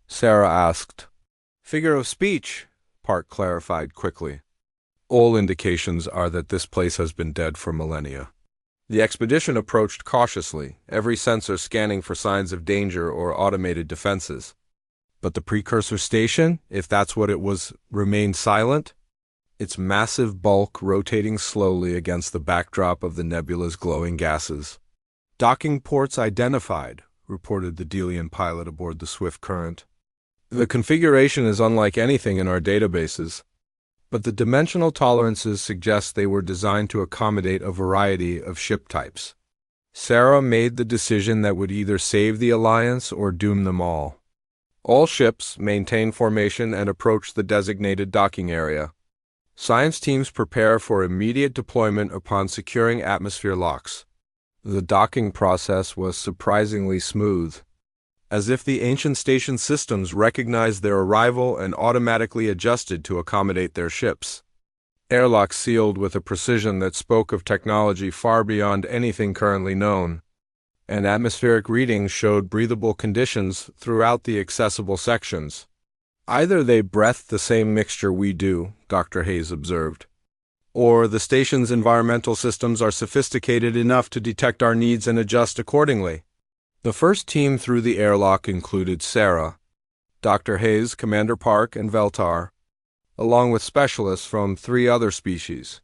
Sarah asked. Figure of speech, Park clarified quickly. All indications are that this place has been dead for millennia. The expedition approached cautiously, every sensor scanning for signs of danger or automated defenses. But the precursor station, if that's what it was, remained silent, its massive bulk rotating slowly against the backdrop of the nebula's glowing gases. Docking ports identified, reported the Delian pilot aboard the Swift Current. The configuration is unlike anything in our databases, but the dimensional tolerances suggest they were designed to accommodate a variety of ship types. Sarah made the decision that would either save the Alliance or doom them all. All ships maintain formation and approach the designated docking area. Science teams prepare for immediate deployment upon securing atmosphere locks. The docking process was surprisingly smooth, as if the ancient station systems recognized their arrival and automatically adjusted to accommodate their ships. Airlocks sealed with a precision that spoke of technology far beyond anything currently known, and atmospheric readings showed breathable conditions throughout the accessible sections. Either they breathe the same mixture we do, Dr. Hayes observed, or the station's environmental systems are sophisticated enough to detect our needs and adjust accordingly. The first team through the airlock included Sarah, Dr. Hayes, Commander Park, and Veltar, along with specialists from 3 other species.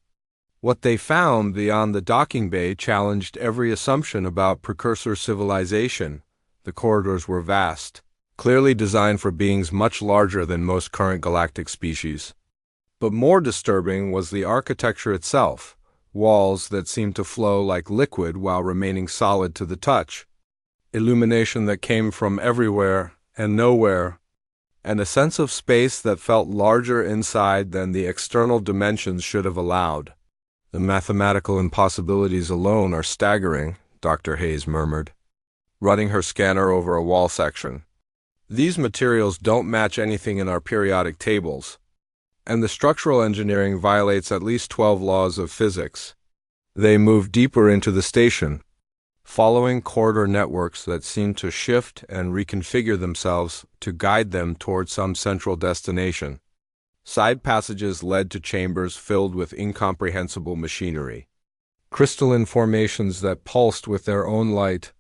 What they found beyond the docking bay challenged every assumption about precursor civilization. The corridors were vast, clearly designed for beings much larger than most current galactic species. But more disturbing was the architecture itself, walls that seemed to flow like liquid while remaining solid to the touch, illumination that came from everywhere and nowhere, and a sense of space that felt larger inside than the external dimensions should have allowed. The mathematical impossibilities alone are staggering, Dr. Hayes murmured, running her scanner over a wall section. These materials don't match anything in our periodic tables, and the structural engineering violates at least 12 laws of physics. They move deeper into the station, following corridor networks that seem to shift and reconfigure themselves to guide them toward some central destination. Side passages led to chambers filled with incomprehensible machinery, crystalline formations that pulsed with their own light,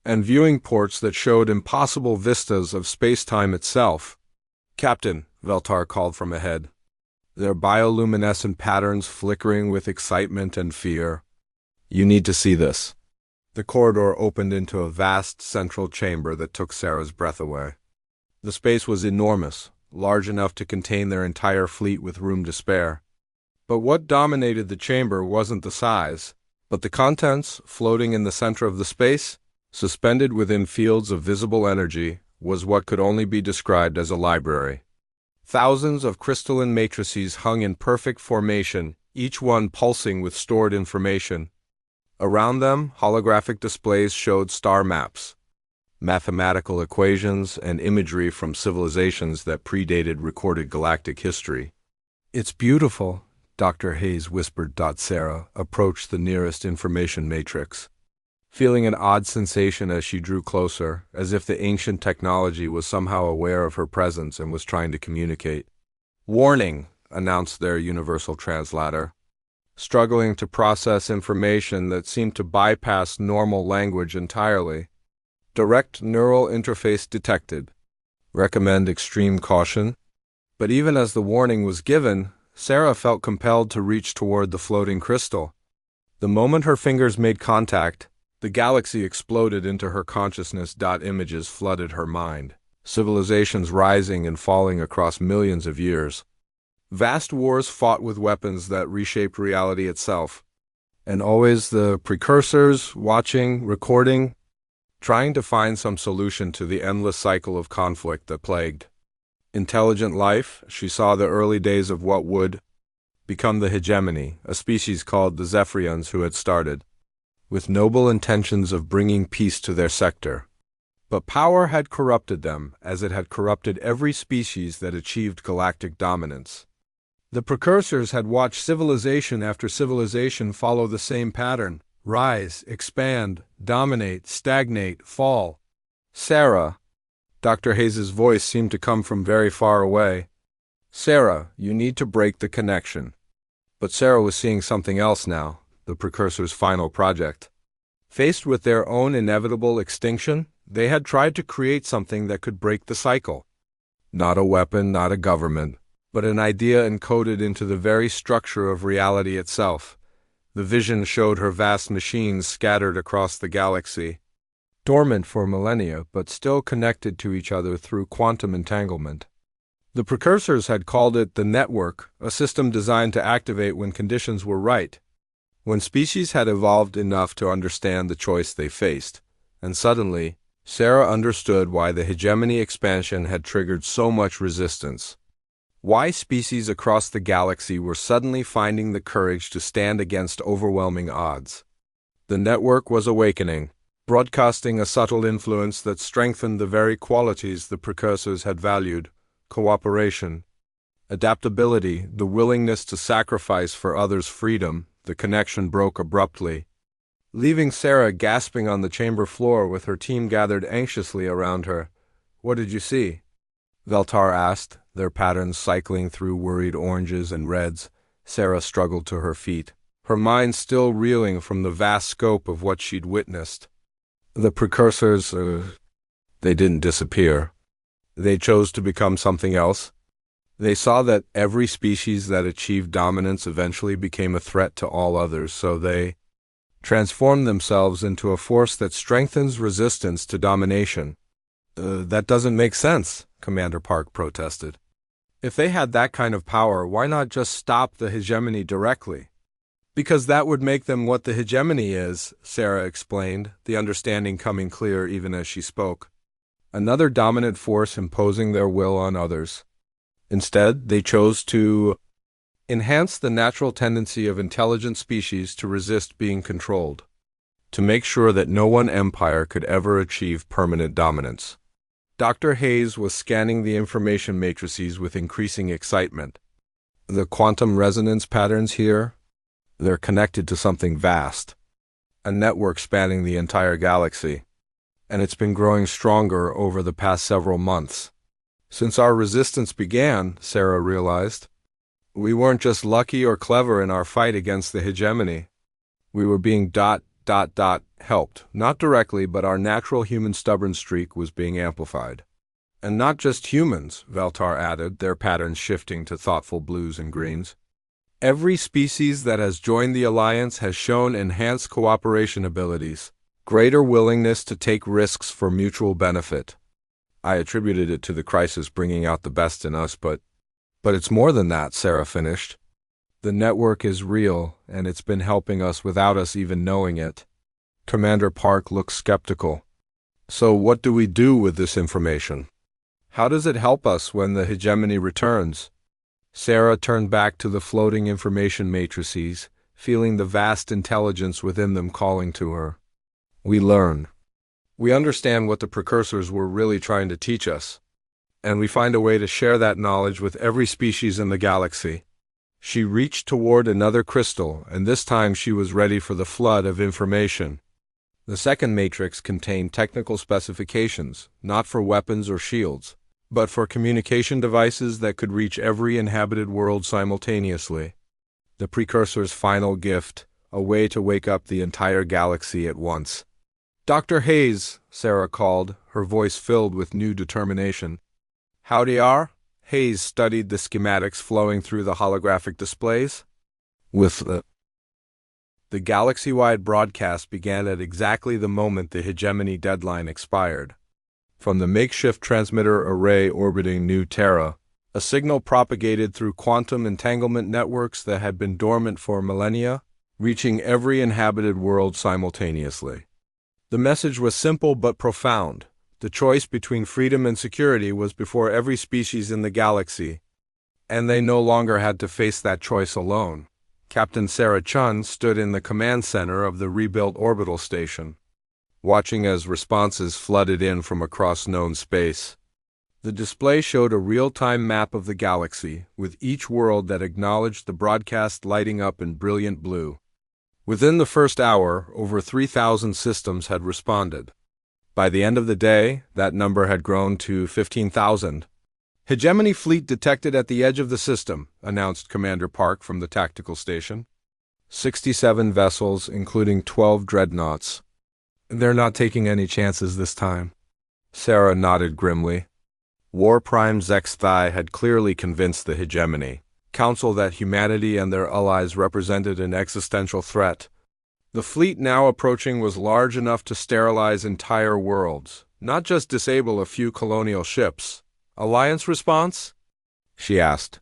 and viewing ports that showed impossible vistas of space-time itself. "Captain," Veltar called from ahead, their bioluminescent patterns flickering with excitement and fear. "You need to see this." The corridor opened into a vast central chamber that took Sarah's breath away. The space was enormous, large enough to contain their entire fleet with room to spare. But what dominated the chamber wasn't the size, but the contents, floating in the center of the space, suspended within fields of visible energy, was what could only be described as a library. Thousands of crystalline matrices hung in perfect formation, each one pulsing with stored information. Around them, holographic displays showed star maps, mathematical equations, and imagery from civilizations that predated recorded galactic history. "It's beautiful," Dr. Hayes whispered. Sarah approached the nearest information matrix, feeling an odd sensation as she drew closer, as if the ancient technology was somehow aware of her presence and was trying to communicate. "Warning," announced their universal translator, struggling to process information that seemed to bypass normal language entirely. "Direct neural interface detected. Recommend extreme caution." But even as the warning was given, Sarah felt compelled to reach toward the floating crystal. The moment her fingers made contact, the galaxy exploded into her consciousness. Images flooded her mind, civilizations rising and falling across millions of years. Vast wars fought with weapons that reshaped reality itself. And always the precursors, watching, recording, trying to find some solution to the endless cycle of conflict that plagued intelligent life. She saw the early days of what would become the hegemony, a species called the Zephyrians who had started with noble intentions of bringing peace to their sector. But power had corrupted them, as it had corrupted every species that achieved galactic dominance. The precursors had watched civilization after civilization follow the same pattern: rise, expand, dominate, stagnate, fall. "Sarah," Dr. Hayes's voice seemed to come from very far away. "Sarah, you need to break the connection." But Sarah was seeing something else now, the precursors' final project. Faced with their own inevitable extinction, they had tried to create something that could break the cycle. Not a weapon, not a government, but an idea encoded into the very structure of reality itself. The vision showed her vast machines scattered across the galaxy, dormant for millennia but still connected to each other through quantum entanglement. The precursors had called it the network, a system designed to activate when conditions were right. when species had evolved enough to understand the choice they faced. And suddenly, Sarah understood why the hegemony expansion had triggered so much resistance. Why species across the galaxy were suddenly finding the courage to stand against overwhelming odds. The network was awakening, broadcasting a subtle influence that strengthened the very qualities the precursors had valued: cooperation, adaptability, the willingness to sacrifice for others' freedom. The connection broke abruptly, leaving Sarah gasping on the chamber floor with her team gathered anxiously around her. "What did you see?" Veltar asked, their patterns cycling through worried oranges and reds. Sarah struggled to her feet, her mind still reeling from the vast scope of what she'd witnessed. The precursors, they didn't disappear. They chose to become something else. They saw that every species that achieved dominance eventually became a threat to all others, so they transformed themselves into a force that strengthens resistance to domination. That doesn't make sense," Commander Park protested. "If they had that kind of power, why not just stop the hegemony directly?" "Because that would make them what the hegemony is," Sarah explained, the understanding coming clear even as she spoke. "Another dominant force imposing their will on others. Instead, they chose to enhance the natural tendency of intelligent species to resist being controlled, to make sure that no one empire could ever achieve permanent dominance." Dr. Hayes was scanning the information matrices with increasing excitement. "The quantum resonance patterns here? They're connected to something vast, a network spanning the entire galaxy, and it's been growing stronger over the past several months. Since our resistance began," Sarah realized, "we weren't just lucky or clever in our fight against the hegemony. We were being helped, not directly, but our natural human stubborn streak was being amplified." "And not just humans," Veltar added, their patterns shifting to thoughtful blues and greens. "Every species that has joined the Alliance has shown enhanced cooperation abilities, greater willingness to take risks for mutual benefit. I attributed it to the crisis bringing out the best in us, but it's more than that," Sarah finished. "The network is real, and it's been helping us without us even knowing it." Commander Park looked skeptical. "So what do we do with this information? How does it help us when the hegemony returns?" Sarah turned back to the floating information matrices, feeling the vast intelligence within them calling to her. "We learn. We understand what the precursors were really trying to teach us, and we find a way to share that knowledge with every species in the galaxy." She reached toward another crystal, and this time she was ready for the flood of information. The second matrix contained technical specifications, not for weapons or shields, but for communication devices that could reach every inhabited world simultaneously. The precursor's final gift, a way to wake up the entire galaxy at once. "Dr. Hayes," Sarah called, her voice filled with new determination. "Howdy are?" Hayes studied the schematics flowing through the holographic displays. The galaxy-wide broadcast began at exactly the moment the hegemony deadline expired. From the makeshift transmitter array orbiting New Terra, a signal propagated through quantum entanglement networks that had been dormant for millennia, reaching every inhabited world simultaneously. The message was simple but profound. The choice between freedom and security was before every species in the galaxy, and they no longer had to face that choice alone. Captain Sarah Chun stood in the command center of the rebuilt orbital station, watching as responses flooded in from across known space. The display showed a real-time map of the galaxy, with each world that acknowledged the broadcast lighting up in brilliant blue. Within the first hour, over 3,000 systems had responded. By the end of the day, that number had grown to 15,000. "Hegemony fleet detected at the edge of the system," announced Commander Park from the tactical station. 67 vessels, including 12 dreadnoughts. "They're not taking any chances this time." Sarah nodded grimly. War Prime Zexthai had clearly convinced the hegemony Council that humanity and their allies represented an existential threat. The fleet now approaching was large enough to sterilize entire worlds, not just disable a few colonial ships. "Alliance response?" she asked.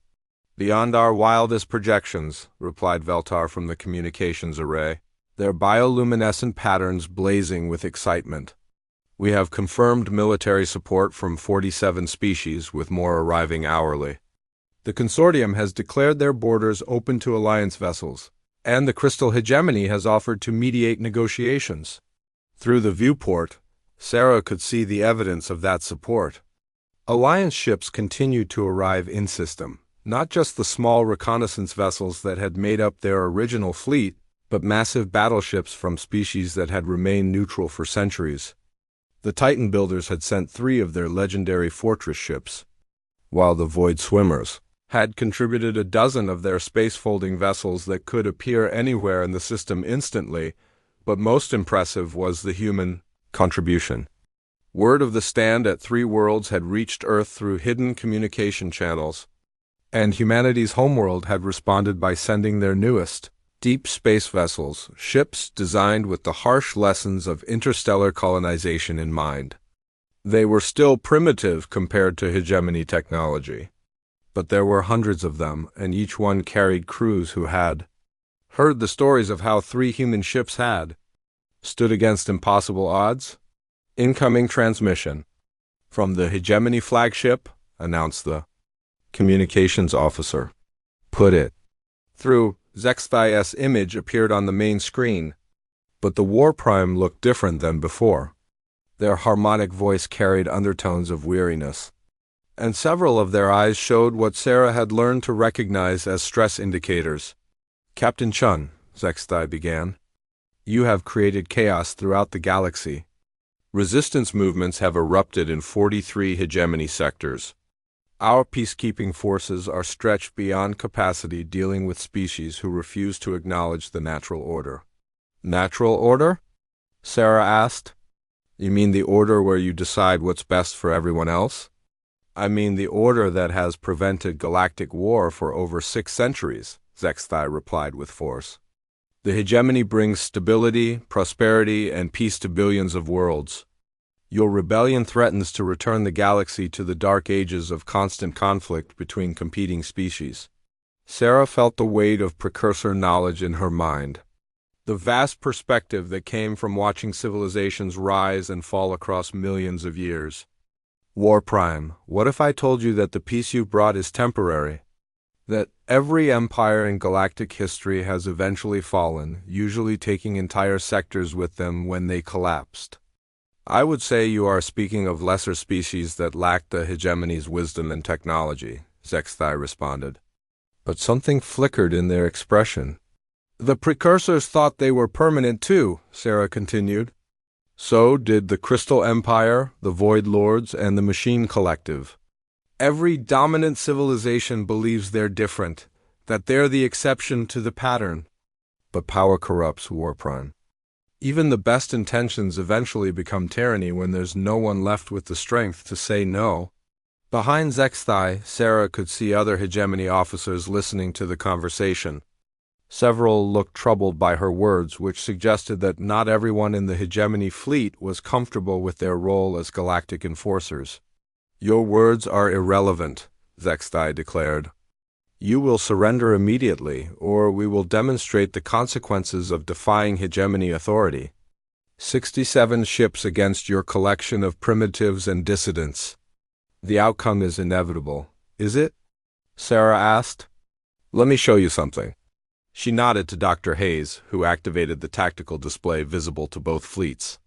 Beyond our wildest projections, replied Veltar from the communications array, their bioluminescent patterns blazing with excitement. We have confirmed military support from 47 species, with more arriving hourly. The consortium has declared their borders open to Alliance vessels, and the Crystal Hegemony has offered to mediate negotiations. Through the viewport, Sarah could see the evidence of that support. Alliance ships continued to arrive in system, not just the small reconnaissance vessels that had made up their original fleet, but massive battleships from species that had remained neutral for centuries. The Titan builders had sent 3 of their legendary fortress ships, while the Void Swimmers had contributed a dozen of their space-folding vessels that could appear anywhere in the system instantly, but most impressive was the human contribution. Word of the stand at 3 worlds had reached Earth through hidden communication channels, and humanity's homeworld had responded by sending their newest, deep space vessels, ships designed with the harsh lessons of interstellar colonization in mind. They were still primitive compared to hegemony technology, but there were hundreds of them, and each one carried crews who had heard the stories of how 3 human ships had stood against impossible odds. Incoming transmission. From the Hegemony flagship, announced the communications officer. Put it through. Zexthai's image appeared on the main screen, but the War Prime looked different than before. Their harmonic voice carried undertones of weariness, and several of their eyes showed what Sarah had learned to recognize as stress indicators. Captain Chun, Zexthai began, you have created chaos throughout the galaxy. Resistance movements have erupted in 43 hegemony sectors. Our peacekeeping forces are stretched beyond capacity dealing with species who refuse to acknowledge the natural order. Natural order? Sarah asked. You mean the order where you decide what's best for everyone else? I mean the order that has prevented galactic war for over 6 centuries, Zexthai replied with force. The hegemony brings stability, prosperity, and peace to billions of worlds. Your rebellion threatens to return the galaxy to the dark ages of constant conflict between competing species. Sarah felt the weight of precursor knowledge in her mind. The vast perspective that came from watching civilizations rise and fall across millions of years. War Prime, what if I told you that the peace you've brought is temporary? That every empire in galactic history has eventually fallen, usually taking entire sectors with them when they collapsed. I would say you are speaking of lesser species that lack the hegemony's wisdom and technology, Zexthai responded. But something flickered in their expression. The precursors thought they were permanent too, Sarah continued. So did the Crystal Empire, the Void Lords, and the Machine Collective. Every dominant civilization believes they're different, that they're the exception to the pattern. But power corrupts, War Prime. Even the best intentions eventually become tyranny when there's no one left with the strength to say no. Behind Zexthai, Sarah could see other hegemony officers listening to the conversation. Several looked troubled by her words, which suggested that not everyone in the hegemony fleet was comfortable with their role as galactic enforcers. Your words are irrelevant, Zexthai declared. You will surrender immediately, or we will demonstrate the consequences of defying hegemony authority. 67 ships against your collection of primitives and dissidents. The outcome is inevitable, is it? Sarah asked. Let me show you something. She nodded to Dr. Hayes, who activated the tactical display visible to both fleets.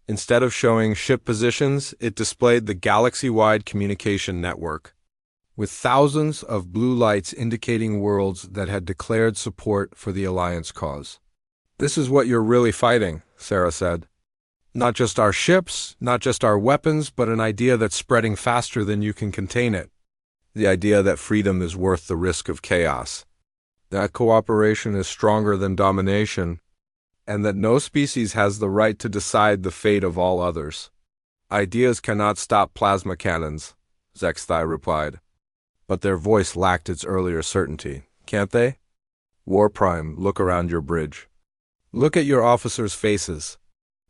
Instead of showing ship positions, it displayed the galaxy-wide communication network, with thousands of blue lights indicating worlds that had declared support for the Alliance cause. This is what you're really fighting, Sarah said. Not just our ships, not just our weapons, but an idea that's spreading faster than you can contain it. The idea that freedom is worth the risk of chaos. That cooperation is stronger than domination, and that no species has the right to decide the fate of all others. Ideas cannot stop plasma cannons, Zexthai replied. But their voice lacked its earlier certainty, can't they? War Prime, look around your bridge. Look at your officers' faces.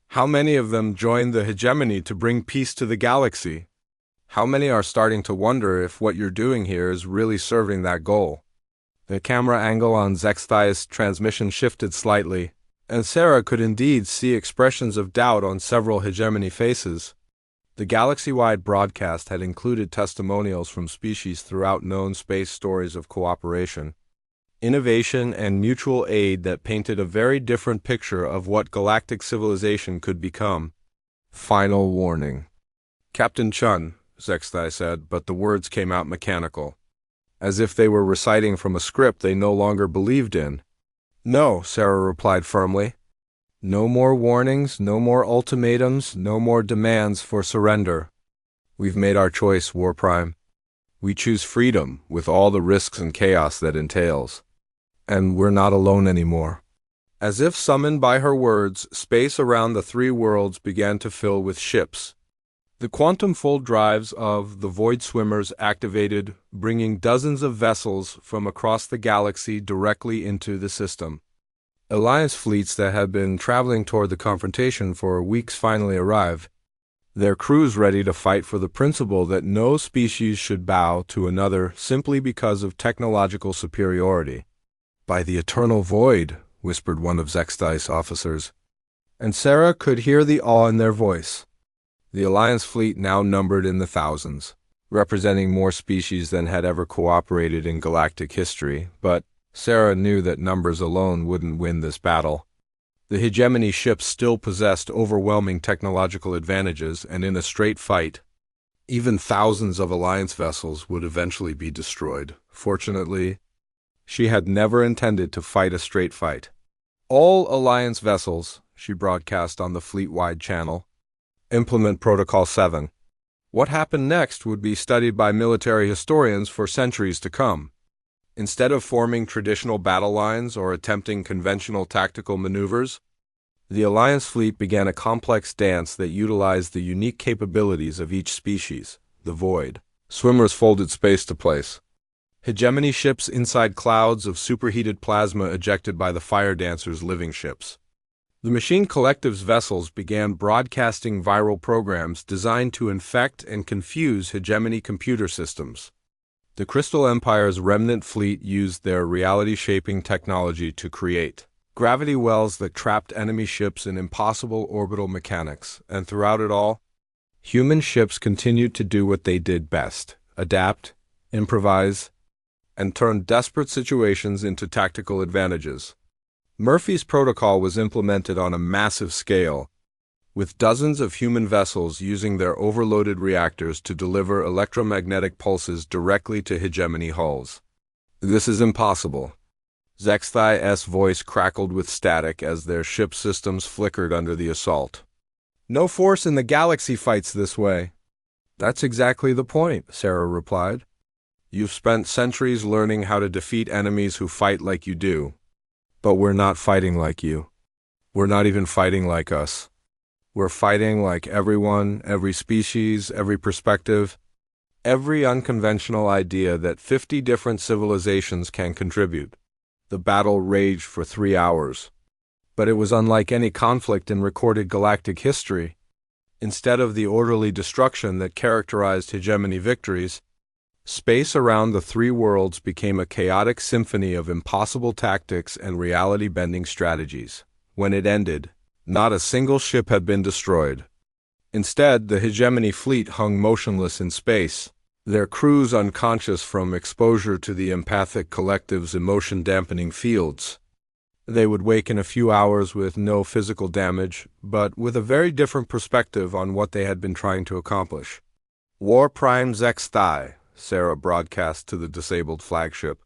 How many of them joined the hegemony to bring peace to the galaxy? How many are starting to wonder if what you're doing here is really serving that goal? The camera angle on Zexthai's transmission shifted slightly, and Sarah could indeed see expressions of doubt on several hegemony faces. The galaxy-wide broadcast had included testimonials from species throughout known space stories of cooperation, innovation, and mutual aid that painted a very different picture of what galactic civilization could become. Final warning. Captain Chun, Zexthai said, but the words came out mechanical, as if they were reciting from a script they no longer believed in. No, Sarah replied firmly. No more warnings, no more ultimatums, no more demands for surrender. We've made our choice, War Prime. We choose freedom, with all the risks and chaos that entails. And we're not alone anymore. As if summoned by her words, space around the three worlds began to fill with ships. The quantum-fold drives of the Void Swimmers activated, bringing dozens of vessels from across the galaxy directly into the system. Alliance fleets that had been traveling toward the confrontation for weeks finally arrived, their crews ready to fight for the principle that no species should bow to another simply because of technological superiority. By the eternal void, whispered one of Zexthai's officers, and Sarah could hear the awe in their voice. The Alliance fleet now numbered in the thousands, representing more species than had ever cooperated in galactic history, but Sarah knew that numbers alone wouldn't win this battle. The hegemony ships still possessed overwhelming technological advantages, and in a straight fight, even thousands of Alliance vessels would eventually be destroyed. Fortunately, she had never intended to fight a straight fight. All Alliance vessels, she broadcast on the fleet-wide channel, implement Protocol 7. What happened next would be studied by military historians for centuries to come. Instead of forming traditional battle lines or attempting conventional tactical maneuvers, the Alliance fleet began a complex dance that utilized the unique capabilities of each species, the Void. Swimmers folded space to place. Hegemony ships inside clouds of superheated plasma ejected by the Fire Dancers' living ships. The Machine Collective's vessels began broadcasting viral programs designed to infect and confuse hegemony computer systems. The Crystal Empire's remnant fleet used their reality-shaping technology to create gravity wells that trapped enemy ships in impossible orbital mechanics, and throughout it all, human ships continued to do what they did best: adapt, improvise, and turn desperate situations into tactical advantages. Murphy's protocol was implemented on a massive scale, with dozens of human vessels using their overloaded reactors to deliver electromagnetic pulses directly to hegemony hulls. This is impossible. Zexthai's voice crackled with static as their ship systems flickered under the assault. No force in the galaxy fights this way. That's exactly the point, Sarah replied. You've spent centuries learning how to defeat enemies who fight like you do. But we're not fighting like you. We're not even fighting like us. We're fighting like everyone, every species, every perspective, every unconventional idea that 50 different civilizations can contribute. The battle raged for 3 hours. But it was unlike any conflict in recorded galactic history. Instead of the orderly destruction that characterized hegemony victories, space around the three worlds became a chaotic symphony of impossible tactics and reality-bending strategies. When it ended, not a single ship had been destroyed. Instead, the hegemony fleet hung motionless in space, their crews unconscious from exposure to the empathic collective's emotion-dampening fields. They would wake in a few hours with no physical damage, but with a very different perspective on what they had been trying to accomplish. War Prime Zexthai, Sarah broadcast to the disabled flagship.